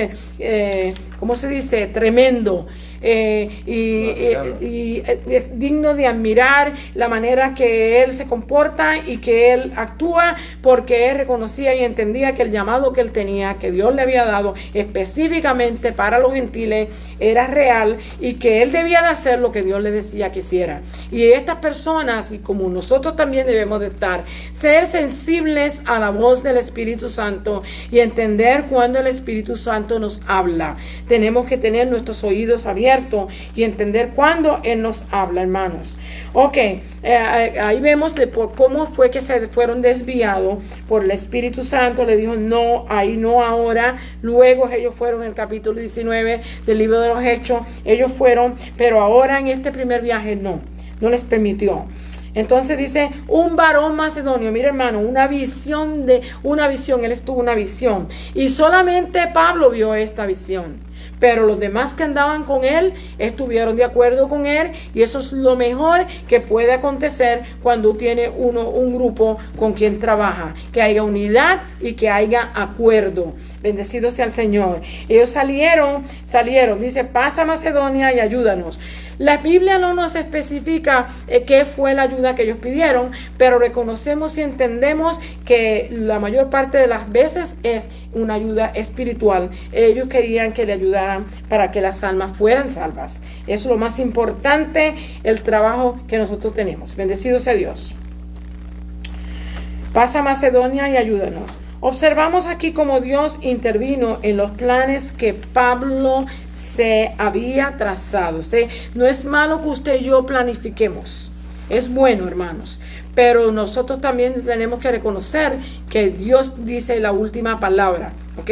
¿cómo se dice? Tremendo. y es digno de admirar la manera que él se comporta y que él actúa, porque él reconocía y entendía que el llamado que él tenía, que Dios le había dado específicamente para los gentiles, era real y que él debía de hacer lo que Dios le decía que hiciera. Y estas personas, y como nosotros también debemos de estar, ser sensibles a la voz del Espíritu Santo y entender cuando el Espíritu Santo nos habla. Tenemos que tener nuestros oídos abiertos y entender cuando Él nos habla, hermanos. Ok, ahí vemos cómo fue que se fueron desviados por el Espíritu Santo. Le dijo no, ahí no ahora. Luego ellos fueron en el capítulo 19 del libro de los Hechos. Ellos fueron, pero ahora en este primer viaje no les permitió. Entonces dice, un varón macedonio, mira hermano, una visión, él estuvo una visión. Y solamente Pablo vio esta visión. Pero los demás que andaban con él estuvieron de acuerdo con él, y eso es lo mejor que puede acontecer cuando tiene un grupo con quien trabaja, que haya unidad y que haya acuerdo. Bendecido sea el Señor. Ellos salieron, dice, pasa a Macedonia y ayúdanos. La Biblia no nos especifica qué fue la ayuda que ellos pidieron, pero reconocemos y entendemos que la mayor parte de las veces es una ayuda espiritual. Ellos querían que le ayudaran para que las almas fueran salvas. Es lo más importante, el trabajo que nosotros tenemos. Bendecido sea Dios. Pasa a Macedonia y ayúdanos. Observamos aquí cómo Dios intervino en los planes que Pablo se había trazado. ¿Sí? No es malo que usted y yo planifiquemos. Es bueno, hermanos. Pero nosotros también tenemos que reconocer que Dios dice la última palabra. ¿Ok?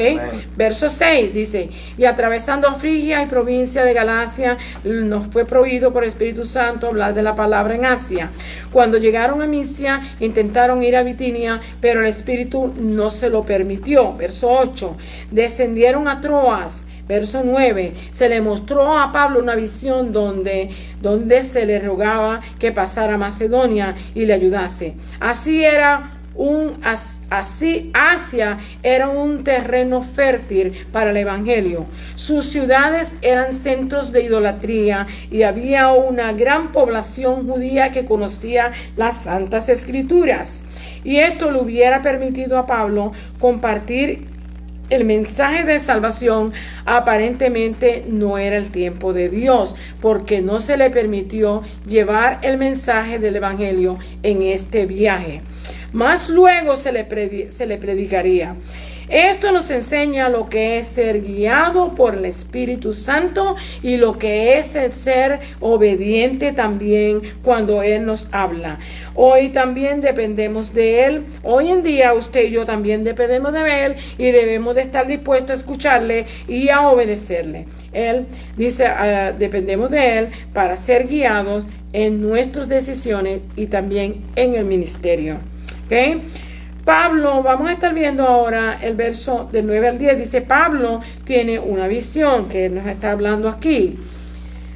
Verso 6 dice, y atravesando a Frigia y provincia de Galacia, nos fue prohibido por el Espíritu Santo hablar de la palabra en Asia. Cuando llegaron a Misia, intentaron ir a Bitinia, pero el Espíritu no se lo permitió. Verso 8, descendieron a Troas. Verso 9, se le mostró a Pablo una visión donde se le rogaba que pasara a Macedonia y le ayudase. Asia era un terreno fértil para el evangelio. Sus ciudades eran centros de idolatría y había una gran población judía que conocía las santas escrituras. Y esto le hubiera permitido a Pablo compartir el mensaje de salvación. Aparentemente no era el tiempo de Dios, porque no se le permitió llevar el mensaje del evangelio en este viaje. Más luego se le predicaría. Esto nos enseña lo que es ser guiado por el Espíritu Santo y lo que es el ser obediente también cuando Él nos habla. Hoy también dependemos de Él. Hoy en día usted y yo también dependemos de Él y debemos de estar dispuestos a escucharle y a obedecerle. Él dice, dependemos de Él para ser guiados en nuestras decisiones y también en el ministerio. ¿Ok? Pablo, vamos a estar viendo ahora el verso del 9 al 10, dice Pablo tiene una visión que nos está hablando aquí.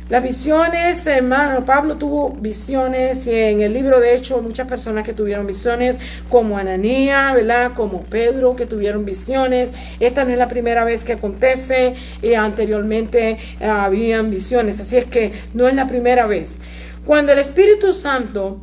Las visiones, hermano, Pablo tuvo visiones y en el libro de Hechos muchas personas que tuvieron visiones, como Ananías, ¿verdad? Como Pedro, que tuvieron visiones. Esta no es la primera vez que acontece, anteriormente habían visiones, así es que no es la primera vez. Cuando el Espíritu Santo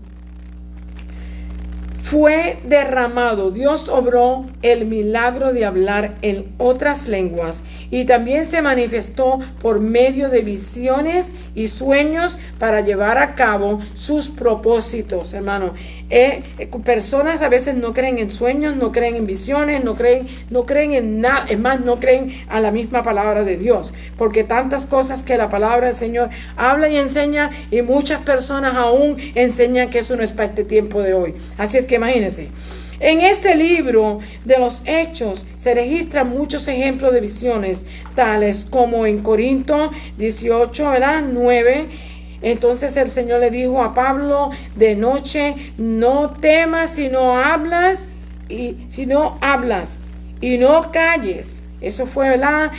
fue derramado, Dios obró el milagro de hablar en otras lenguas y también se manifestó por medio de visiones y sueños para llevar a cabo sus propósitos, hermano. Personas a veces no creen en sueños, no creen en visiones, no creen en nada, es más, no creen a la misma palabra de Dios, porque tantas cosas que la palabra del Señor habla y enseña, y muchas personas aún enseñan que eso no es para este tiempo de hoy. Así es que imagínense. En este libro de los Hechos se registran muchos ejemplos de visiones, tales como en Corinto 18, ¿verdad? 9. Entonces el Señor le dijo a Pablo de noche, no temas si no hablas y no calles. Eso fue, ¿verdad?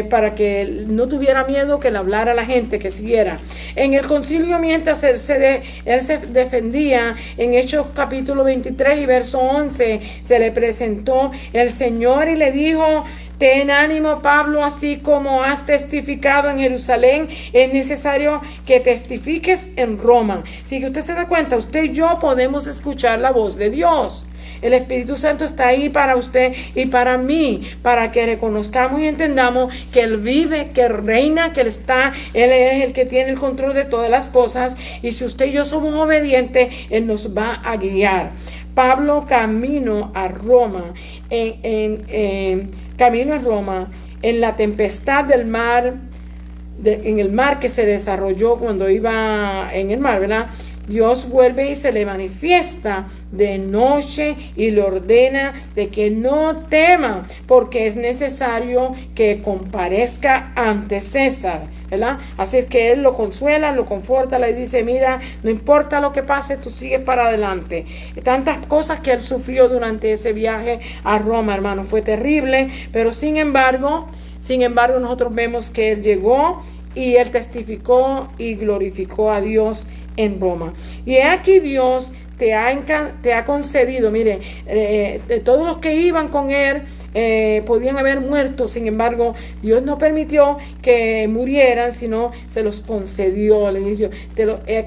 Para que él no tuviera miedo que le hablara a la gente, que siguiera. En el concilio, mientras él se defendía, en Hechos capítulo 23 y verso 11, se le presentó el Señor y le dijo, Ten ánimo, Pablo, así como has testificado en Jerusalén, es necesario que testifiques en Roma. Si que usted se da cuenta, usted y yo podemos escuchar la voz de Dios. El Espíritu Santo está ahí para usted y para mí, para que reconozcamos y entendamos que Él vive, que Él reina, que Él es el que tiene el control de todas las cosas. Y si usted y yo somos obedientes, Él nos va a guiar. Pablo camino a Roma, en la tempestad del mar, en el mar que se desarrolló cuando iba en el mar, ¿verdad? Dios vuelve y se le manifiesta de noche y le ordena de que no tema, porque es necesario que comparezca ante César, ¿verdad? Así es que él lo consuela, lo conforta, le dice, mira, no importa lo que pase, tú sigues para adelante. Tantas cosas que él sufrió durante ese viaje a Roma, hermano, fue terrible, pero sin embargo, nosotros vemos que él llegó y él testificó y glorificó a Dios en Roma. Y aquí Dios te ha concedido, mire, todos los que iban con él podían haber muerto, sin embargo Dios no permitió que murieran, sino se los concedió. Le dijo,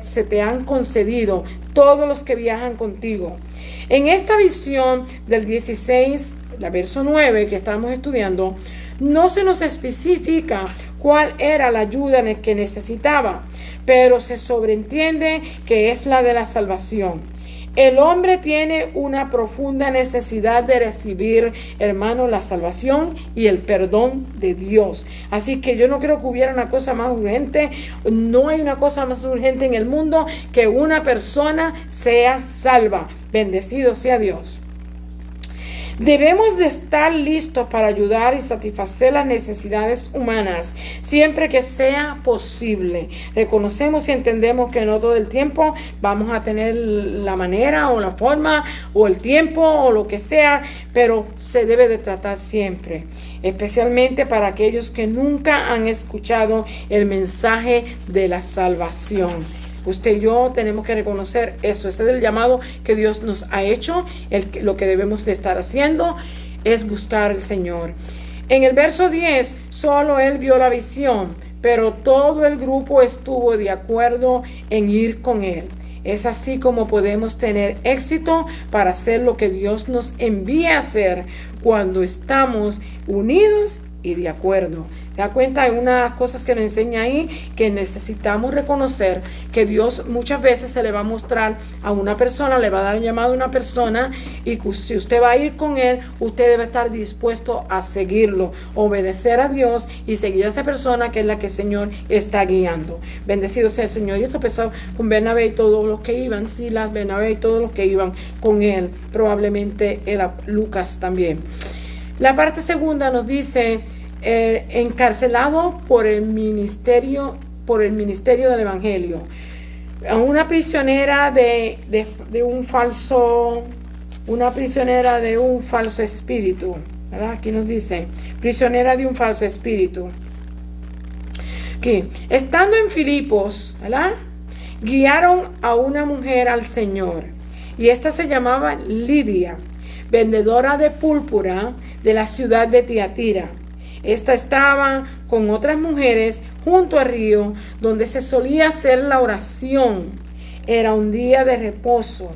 se te han concedido todos los que viajan contigo. En esta visión del 16, la verso 9 que estamos estudiando, no se nos especifica cuál era la ayuda que necesitaba, pero se sobreentiende que es la de la salvación. El hombre tiene una profunda necesidad de recibir, hermano, la salvación y el perdón de Dios. Así que yo no creo que hubiera una cosa más urgente. No hay una cosa más urgente en el mundo que una persona sea salva. Bendecido sea Dios. Debemos de estar listos para ayudar y satisfacer las necesidades humanas siempre que sea posible. Reconocemos y entendemos que no todo el tiempo vamos a tener la manera o la forma o el tiempo o lo que sea, pero se debe de tratar siempre, especialmente para aquellos que nunca han escuchado el mensaje de la salvación. Usted y yo tenemos que reconocer eso. Ese es el llamado que Dios nos ha hecho. Lo que debemos de estar haciendo es buscar al Señor. En el verso 10, solo él vio la visión, pero todo el grupo estuvo de acuerdo en ir con él. Es así como podemos tener éxito para hacer lo que Dios nos envía a hacer cuando estamos unidos y de acuerdo. ¿Se da cuenta? Hay unas cosas que nos enseña ahí que necesitamos reconocer que Dios muchas veces se le va a mostrar a una persona, le va a dar un llamado a una persona y si usted va a ir con él, usted debe estar dispuesto a seguirlo, obedecer a Dios y seguir a esa persona que es la que el Señor está guiando. Bendecido sea el Señor. Y esto empezó con Bernabé y todos los que iban, Silas, Bernabé y todos los que iban con él. Probablemente era Lucas también. La parte segunda nos dice, encarcelado por el ministerio del Evangelio, una prisionera de un falso espíritu, ¿verdad? Aquí nos dice, prisionera de un falso espíritu. Aquí, estando en Filipos, ¿verdad? Guiaron a una mujer al Señor, y esta se llamaba Lidia, vendedora de púrpura de la ciudad de Tiatira. Esta estaba con otras mujeres junto al río donde se solía hacer la oración. Era un día de reposo.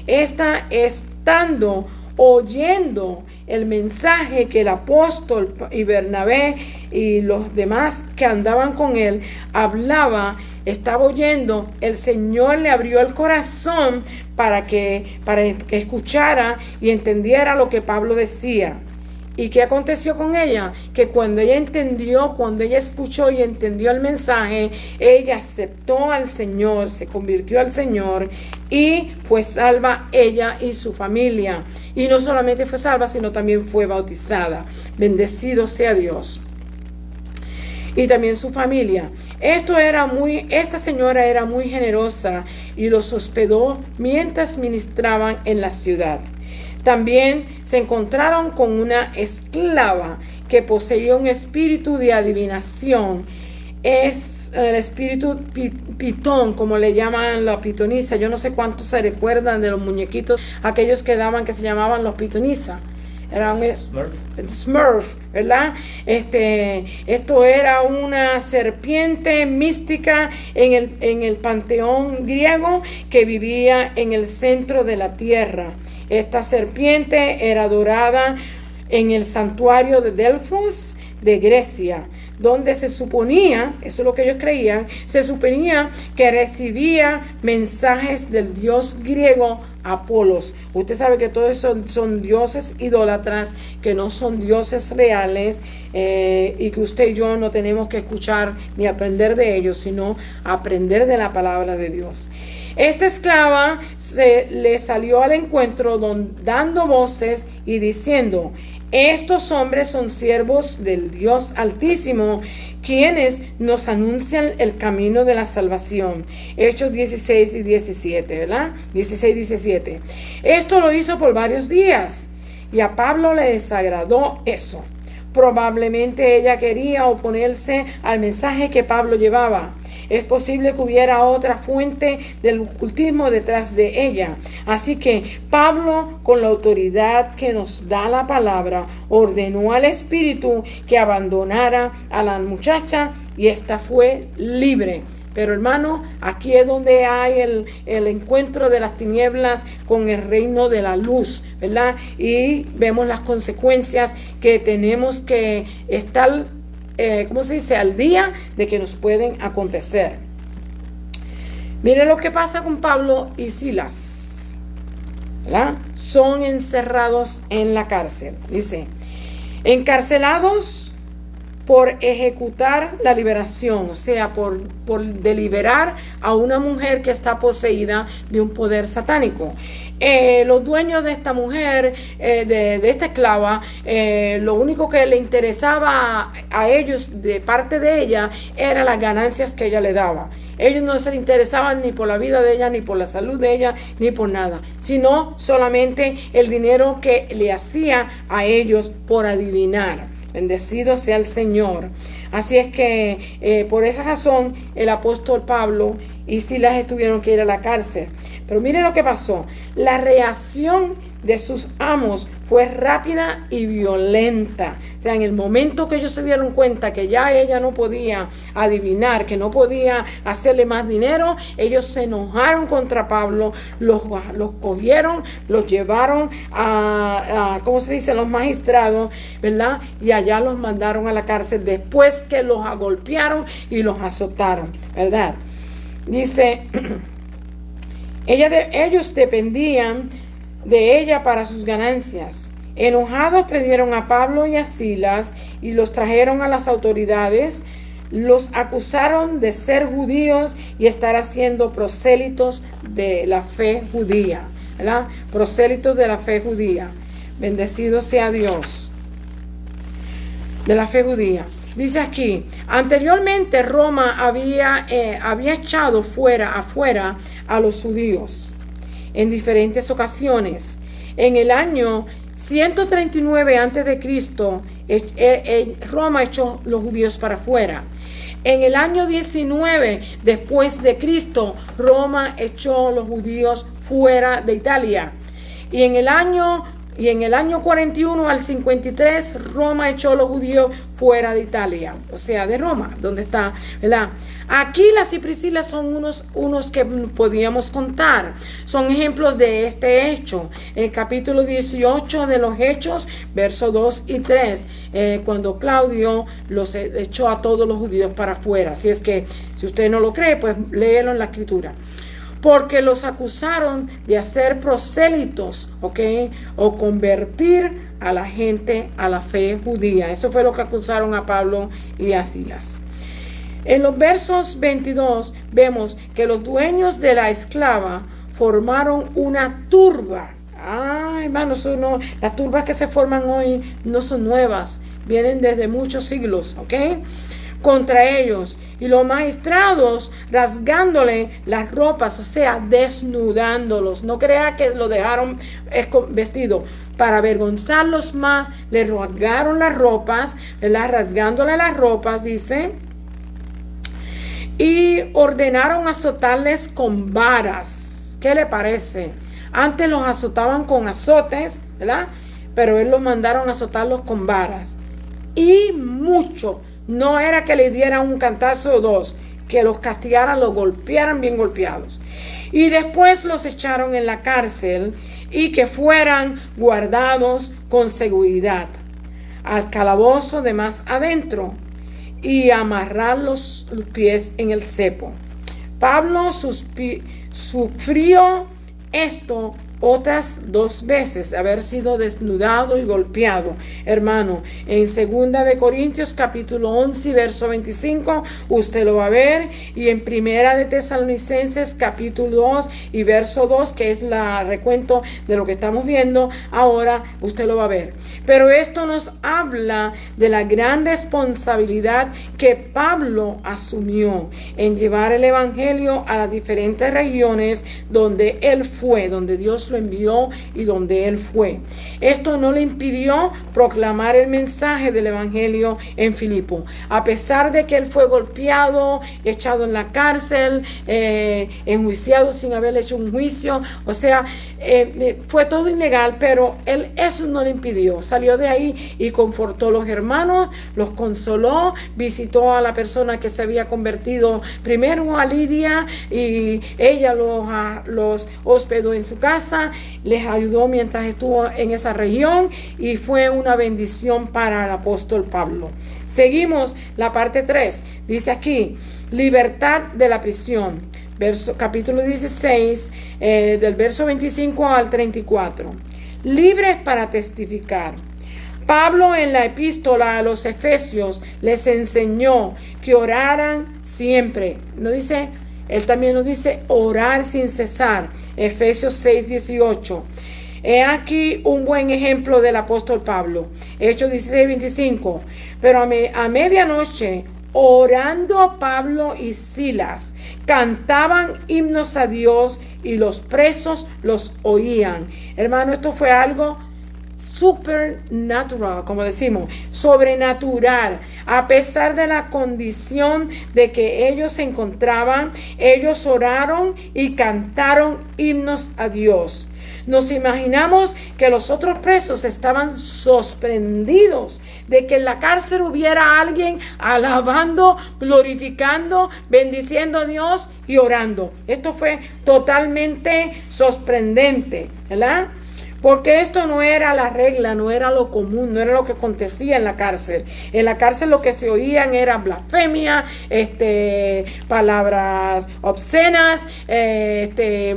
Esta, estando oyendo el mensaje que el apóstol y Bernabé y los demás que andaban con él estaba oyendo, el Señor le abrió el corazón para que escuchara y entendiera lo que Pablo decía. ¿Y qué aconteció con ella? Que cuando ella escuchó y entendió el mensaje, ella aceptó al Señor, se convirtió al Señor y fue salva ella y su familia. Y no solamente fue salva, sino también fue bautizada. Bendecido sea Dios. Y también su familia. Esta señora era muy generosa y los hospedó mientras ministraban en la ciudad. También se encontraron con una esclava que poseía un espíritu de adivinación. Es el espíritu pitón, como le llaman la pitonisa. Yo no sé cuántos se recuerdan de los muñequitos, aquellos que daban que se llamaban los pitonisa. era un Smurf. Smurf, ¿verdad? Esto era una serpiente mística en el panteón griego que vivía en el centro de la tierra. Esta serpiente era adorada en el santuario de Delfos de Grecia, donde se suponía, eso es lo que ellos creían, se suponía que recibía mensajes del dios griego Apolos. Usted sabe que todos son dioses idólatras, que no son dioses reales, y que usted y yo no tenemos que escuchar ni aprender de ellos, sino aprender de la palabra de Dios. Esta esclava le salió al encuentro dando voces y diciendo: estos hombres son siervos del Dios Altísimo, quienes nos anuncian el camino de la salvación. Hechos 16 y 17, ¿verdad? 16 y 17. Esto lo hizo por varios días y a Pablo le desagradó eso. Probablemente ella quería oponerse al mensaje que Pablo llevaba. Es posible que hubiera otra fuente del ocultismo detrás de ella. Así que Pablo, con la autoridad que nos da la palabra, ordenó al espíritu que abandonara a la muchacha y ésta fue libre. Pero hermano, aquí es donde hay el encuentro de las tinieblas con el reino de la luz, ¿verdad? Y vemos las consecuencias que tenemos que estar ¿cómo se dice? Al día de que nos pueden acontecer. Miren lo que pasa con Pablo y Silas, ¿verdad? Son encerrados en la cárcel. Dice: encarcelados por ejecutar la liberación, o sea, por deliberar a una mujer que está poseída de un poder satánico. Los dueños de esta mujer, de esta esclava, lo único que le interesaba a ellos de parte de ella eran las ganancias que ella le daba. Ellos no se le interesaban ni por la vida de ella, ni por la salud de ella, ni por nada, sino solamente el dinero que le hacía a ellos por adivinar. Bendecido sea el Señor. Así es que por esa razón el apóstol Pablo y Silas tuvieron que ir a la cárcel. Pero miren lo que pasó. La reacción de sus amos fue rápida y violenta. O sea, en el momento que ellos se dieron cuenta que ya ella no podía adivinar, que no podía hacerle más dinero, ellos se enojaron contra Pablo, los cogieron, los llevaron a ¿cómo se dice? Los magistrados, ¿verdad? Y allá los mandaron a la cárcel después que los agolpearon y los azotaron, ¿verdad? Dice, ellos dependían de ella para sus ganancias. Enojados prendieron a Pablo y a Silas y los trajeron a las autoridades. Los acusaron de ser judíos y estar haciendo prosélitos de la fe judía, ¿verdad? Prosélitos de la fe judía. Bendecido sea Dios. De la fe judía. Dice aquí: anteriormente Roma había echado afuera a los judíos en diferentes ocasiones. En el año 139 a.C., Roma echó los judíos para afuera. En el año 19 después de Cristo, Roma echó los judíos fuera de Italia. Y en el año 41 al 53, Roma echó a los judíos fuera de Italia, o sea, de Roma, donde está, ¿verdad? Aquilas y Priscila son unos que podíamos contar. Son ejemplos de este hecho. El capítulo 18 de los Hechos, versos 2 y 3, cuando Claudio los echó a todos los judíos para afuera. Así es que, si usted no lo cree, pues léelo en la escritura. Porque los acusaron de hacer prosélitos, ¿ok? O convertir a la gente a la fe judía. Eso fue lo que acusaron a Pablo y a Silas. En los versos 22 vemos que los dueños de la esclava formaron una turba. Hermanos, las turbas que se forman hoy no son nuevas, vienen desde muchos siglos, ¿ok? Contra ellos, y los magistrados rasgándole las ropas, o sea, desnudándolos. No crea que lo dejaron vestido. Para avergonzarlos más, le rasgaron las ropas, ¿verdad? Rasgándole las ropas, dice, y ordenaron azotarles con varas. ¿Qué le parece? Antes los azotaban con azotes, ¿verdad? pero él los mandaron a azotarlos con varas. Y mucho, no era que le dieran un cantazo o dos, que los castigaran, los golpearan bien golpeados. Y después los echaron en la cárcel y que fueran guardados con seguridad al calabozo de más adentro y amarrar los pies en el cepo. Pablo sufrió esto otras 2 veces, haber sido desnudado y golpeado. Hermano, en 2 de Corintios capítulo 11 verso 25 usted lo va a ver, y en 1 de Tesalonicenses capítulo 2 y verso 2, que es la recuento de lo que estamos viendo ahora, usted lo va a ver. Pero esto nos habla de la gran responsabilidad que Pablo asumió en llevar el evangelio a las diferentes regiones donde él fue, donde Dios lo envió y donde él fue. Esto no le impidió proclamar el mensaje del evangelio en Filipo, a pesar de que él fue golpeado, echado en la cárcel, enjuiciado sin haber hecho un juicio, o sea, fue todo ilegal, pero él eso no le impidió. Salió de ahí y confortó a los hermanos, los consoló, visitó a la persona que se había convertido primero, a Lidia, y ella los hospedó en su casa, les ayudó mientras estuvo en esa región, y fue una bendición para el apóstol Pablo. Seguimos la parte 3, dice aquí, libertad de la prisión, capítulo 16, del verso 25 al 34, libres para testificar. Pablo en la epístola a los Efesios les enseñó que oraran siempre. No dice, él también nos dice orar sin cesar. Efesios 6:18. He aquí un buen ejemplo del apóstol Pablo. Hechos 16:25. Pero a medianoche, orando Pablo y Silas, cantaban himnos a Dios y los presos los oían. Hermano, esto fue algo supernatural, como decimos, sobrenatural. A pesar de la condición de que ellos se encontraban, ellos oraron y cantaron himnos a Dios. Nos imaginamos que los otros presos estaban sorprendidos de que en la cárcel hubiera alguien alabando, glorificando, bendiciendo a Dios y orando. Esto fue totalmente sorprendente, ¿verdad? Porque esto no era la regla, no era lo común, no era lo que acontecía en la cárcel. En la cárcel lo que se oían era blasfemia, palabras obscenas,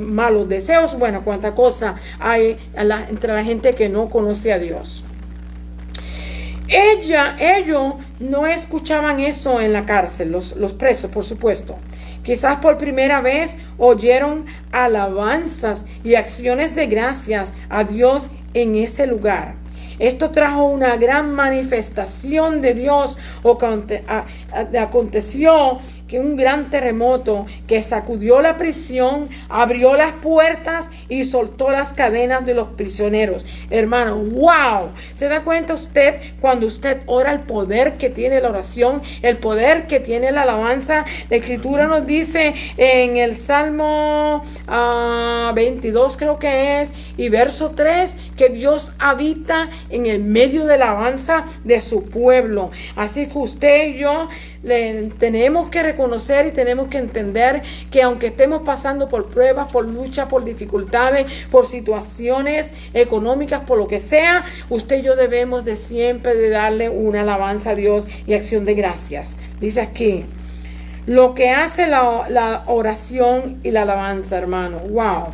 malos deseos, bueno, cuánta cosa hay entre la gente que no conoce a Dios. Ellos no escuchaban eso en la cárcel, los presos, por supuesto. Quizás por primera vez oyeron alabanzas y acciones de gracias a Dios en ese lugar. Esto trajo una gran manifestación de Dios. Aconteció que un gran terremoto que sacudió la prisión, abrió las puertas y soltó las cadenas de los prisioneros. Hermano, wow, ¿se da cuenta usted cuando usted ora el poder que tiene la oración, el poder que tiene la alabanza? La escritura nos dice en el Salmo 22 creo que es, y verso 3, que Dios habita en el medio de la alabanza de su pueblo. Así que usted y yo tenemos que reconocer y tenemos que entender que aunque estemos pasando por pruebas, por luchas, por dificultades, por situaciones económicas, por lo que sea, usted y yo debemos de siempre de darle una alabanza a Dios y acción de gracias. Dice aquí, lo que hace la oración y la alabanza, hermano. Wow.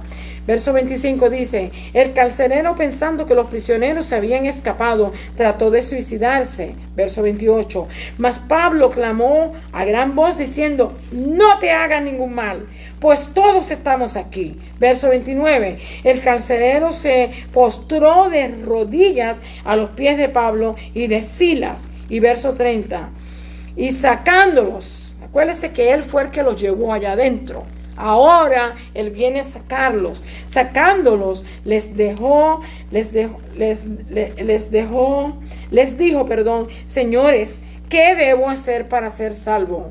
Verso 25 dice, el carcelero, pensando que los prisioneros se habían escapado, trató de suicidarse. Verso 28, mas Pablo clamó a gran voz diciendo, no te hagan ningún mal, pues todos estamos aquí. Verso 29, el carcelero se postró de rodillas a los pies de Pablo y de Silas. Y verso 30, y sacándolos, acuérdense que él fue el que los llevó allá adentro. Ahora él viene a sacarlos. Sacándolos, les dijo, señores, ¿qué debo hacer para ser salvo?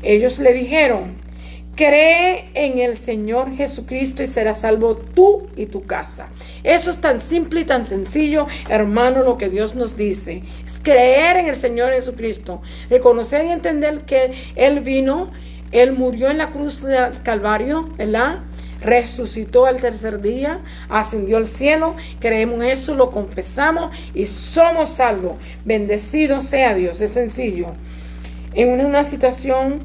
Ellos le dijeron, Cree en el Señor Jesucristo y serás salvo tú y tu casa. Eso es tan simple y tan sencillo, hermano, lo que Dios nos dice. Es creer en el Señor Jesucristo. Reconocer y entender que Él vino, Él murió en la cruz del Calvario, ¿verdad? Resucitó al tercer día, ascendió al cielo. Creemos eso, lo confesamos y somos salvos. Bendecido sea Dios. Es sencillo. En una situación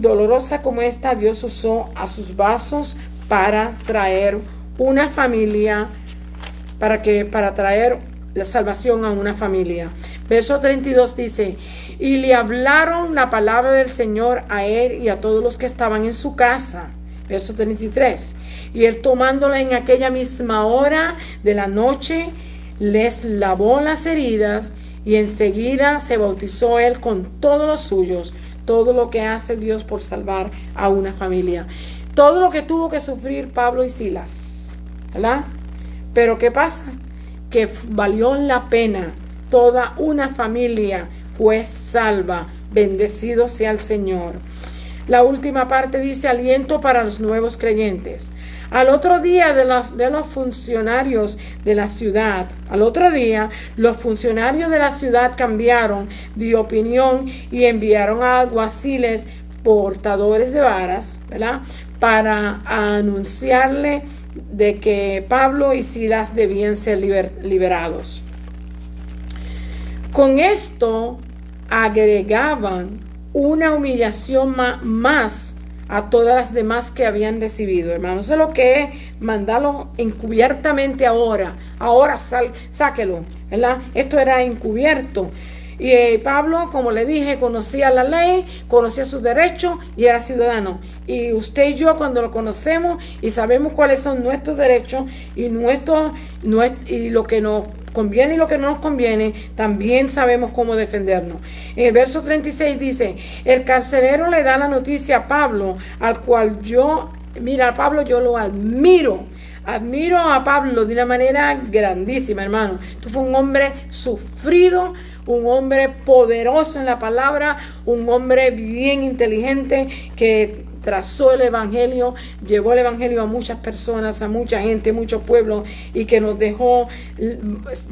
dolorosa como esta, Dios usó a sus vasos para traer una familia, para traer la salvación a una familia. Verso 32 dice: y le hablaron la palabra del Señor a él y a todos los que estaban en su casa. Verso 33: y él, tomándola en aquella misma hora de la noche, les lavó las heridas, y enseguida se bautizó él con todos los suyos. Todo lo que hace Dios por salvar a una familia. Todo lo que tuvo que sufrir Pablo y Silas, ¿verdad? Pero ¿qué pasa? Que valió la pena. Toda una familia fue salva. Bendecido sea el Señor. La última parte dice: aliento para los nuevos creyentes. Al otro día los funcionarios de la ciudad cambiaron de opinión y enviaron a alguaciles portadores de varas, ¿verdad?, para anunciarle de que Pablo y Silas debían ser liberados. Con esto agregaban una humillación más a todas las demás que habían recibido, hermanos. Eso es lo que es mandarlo encubiertamente ahora. Ahora sáquelo, ¿verdad? Esto era encubierto. Y Pablo, como le dije, conocía la ley, conocía sus derechos y era ciudadano. Y usted y yo, cuando lo conocemos y sabemos cuáles son nuestros derechos y lo que nos conviene y lo que no nos conviene, también sabemos cómo defendernos. En el verso 36 dice: el carcelero le da la noticia a Pablo, al cual a Pablo yo lo admiro. Admiro a Pablo de una manera grandísima, hermano. Tú fue un hombre sufrido, un hombre poderoso en la palabra, un hombre bien inteligente que trazó el evangelio, llevó el evangelio a muchas personas, a mucha gente, mucho pueblo, y que nos dejó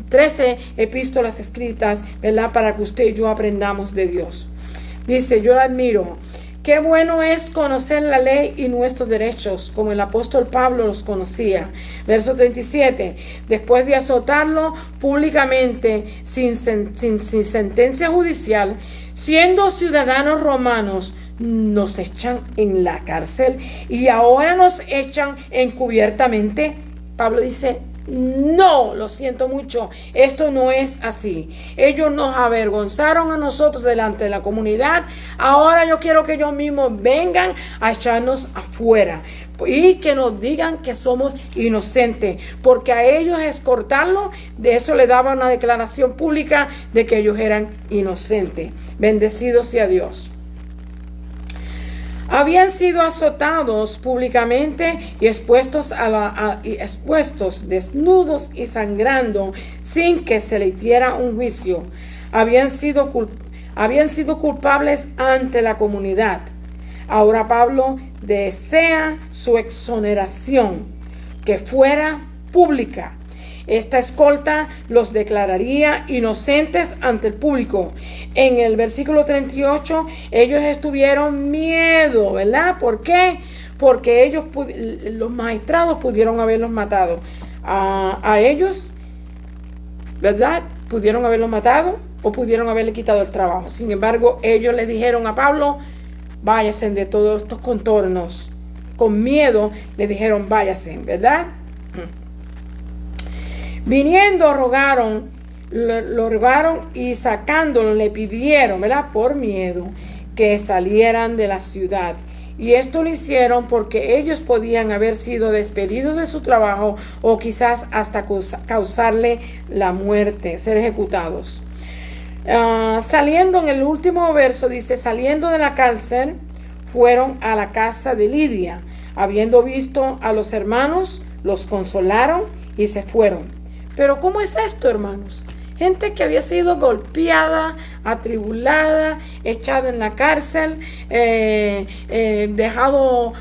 13 epístolas escritas, ¿verdad?, para que usted y yo aprendamos de Dios. Dice: yo la admiro. Qué bueno es conocer la ley y nuestros derechos, como el apóstol Pablo los conocía. Verso 37. Después de azotarlo públicamente, sin sentencia judicial, siendo ciudadanos romanos, nos echan en la cárcel y ahora nos echan encubiertamente. Pablo dice: no, lo siento mucho, esto no es así. Ellos nos avergonzaron a nosotros delante de la comunidad. Ahora yo quiero que ellos mismos vengan a echarnos afuera y que nos digan que somos inocentes, porque a ellos escortarlo, de eso le daba una declaración pública de que ellos eran inocentes. Bendecido sea Dios. Habían sido azotados públicamente y expuestos desnudos y sangrando, sin que se le hiciera un juicio. Habían sido culpables ante la comunidad. Ahora Pablo desea su exoneración, que fuera pública. Esta escolta los declararía inocentes ante el público. En el versículo 38, ellos estuvieron miedo, ¿verdad? ¿Por qué? Porque los magistrados pudieron haberlos matado. A ellos, ¿verdad?, pudieron haberlos matado o pudieron haberle quitado el trabajo. Sin embargo, ellos le dijeron a Pablo: váyase de todos estos contornos. Con miedo le dijeron: váyase, ¿verdad? Viniendo lo rogaron y sacándolo le pidieron, ¿verdad?, por miedo, que salieran de la ciudad. Y esto lo hicieron porque ellos podían haber sido despedidos de su trabajo o quizás hasta causarle la muerte, ser ejecutados. Saliendo, en el último verso dice: saliendo de la cárcel, fueron a la casa de Lidia. Habiendo visto a los hermanos, los consolaron y se fueron. Pero ¿cómo es esto, hermanos? gente que había sido golpeada, atribulada, echada en la cárcel, dejado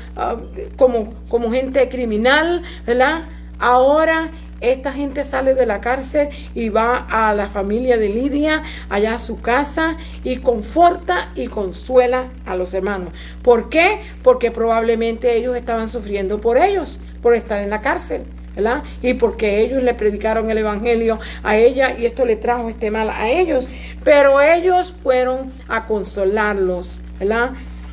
como gente criminal, ¿verdad? Ahora esta gente sale de la cárcel y va a la familia de Lidia, allá a su casa, y conforta y consuela a los hermanos. ¿Por qué? Porque probablemente ellos estaban sufriendo por ellos, por estar en la cárcel, ¿verdad? Y porque ellos le predicaron el evangelio a ella y esto le trajo este mal a ellos. Pero ellos fueron a consolarlos, ¿verdad?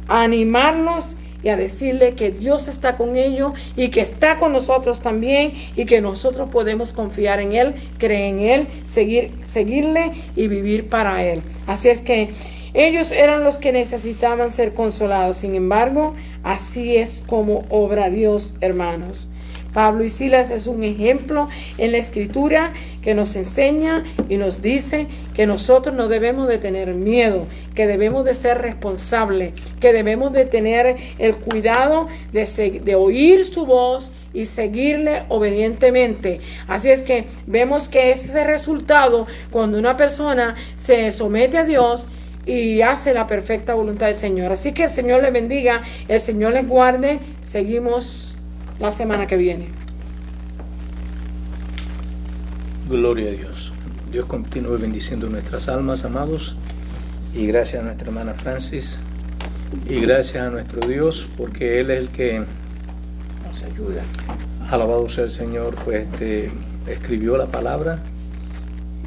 A animarlos y a decirle que Dios está con ellos y que está con nosotros también y que nosotros podemos confiar en Él, creer en Él, seguirle y vivir para Él. Así es que ellos eran los que necesitaban ser consolados. Sin embargo, así es como obra Dios, hermanos. Pablo y Silas es un ejemplo en la Escritura que nos enseña y nos dice que nosotros no debemos de tener miedo, que debemos de ser responsables, que debemos de tener el cuidado de oír su voz y seguirle obedientemente. Así es que vemos que ese es el resultado cuando una persona se somete a Dios y hace la perfecta voluntad del Señor. Así que el Señor les bendiga, el Señor les guarde. Seguimos la semana que viene. Gloria a Dios. Dios continúe bendiciendo nuestras almas, amados, y gracias a nuestra hermana Francis y gracias a nuestro Dios porque Él es el que Nos ayuda. Alabado sea el Señor, pues escribió la palabra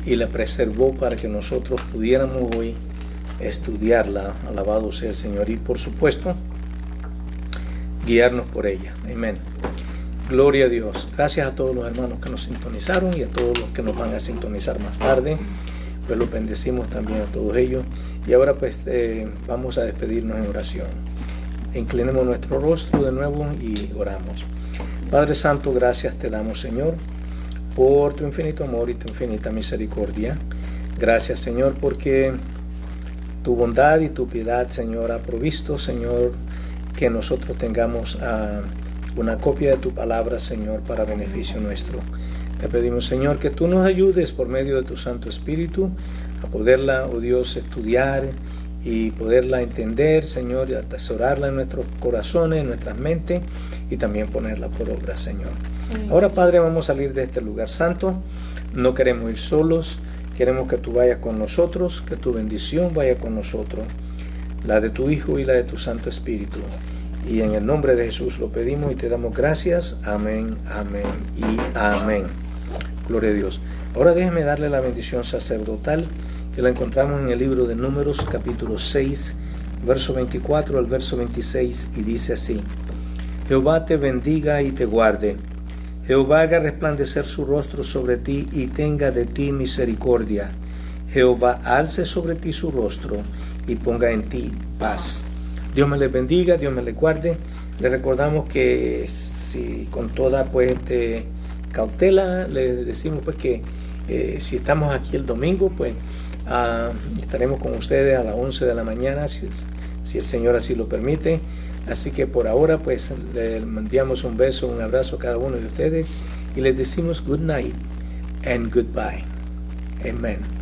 y la preservó para que nosotros pudiéramos hoy estudiarla. Alabado sea el Señor y por supuesto guiarnos por ella. Amén. Gloria a Dios. Gracias a todos los hermanos que nos sintonizaron y a todos los que nos van a sintonizar más tarde. Pues los bendecimos también a todos ellos. Y ahora pues vamos a despedirnos en oración. Inclinemos nuestro rostro de nuevo y oramos. Padre Santo, gracias te damos, Señor, por tu infinito amor y tu infinita misericordia. Gracias, Señor, porque tu bondad y tu piedad, Señor, ha provisto, Señor, que nosotros tengamos una copia de tu palabra, Señor, para beneficio nuestro. Te pedimos, Señor, que tú nos ayudes por medio de tu Santo Espíritu a poderla, oh Dios, estudiar y poderla entender, Señor, y atesorarla en nuestros corazones, en nuestras mentes y también ponerla por obra, Señor. Ahora, Padre, vamos a salir de este lugar santo. No queremos ir solos, queremos que tú vayas con nosotros, que tu bendición vaya con nosotros, la de tu Hijo y la de tu Santo Espíritu. Y en el nombre de Jesús lo pedimos y te damos gracias. Amén, amén y amén. Gloria a Dios. Ahora déjeme darle la bendición sacerdotal que la encontramos en el libro de Números, capítulo 6, verso 24 al verso 26, y dice así: Jehová te bendiga y te guarde. Jehová haga resplandecer su rostro sobre ti y tenga de ti misericordia. Jehová alce sobre ti su rostro y ponga en ti paz. Dios me les bendiga, Dios me les guarde. Les recordamos que si con toda cautela les decimos pues que si estamos aquí el domingo, pues estaremos con ustedes a las 11 de la mañana, si el Señor así lo permite. Así que por ahora pues les enviamos un beso, un abrazo a cada uno de ustedes y les decimos good night and goodbye. Amen.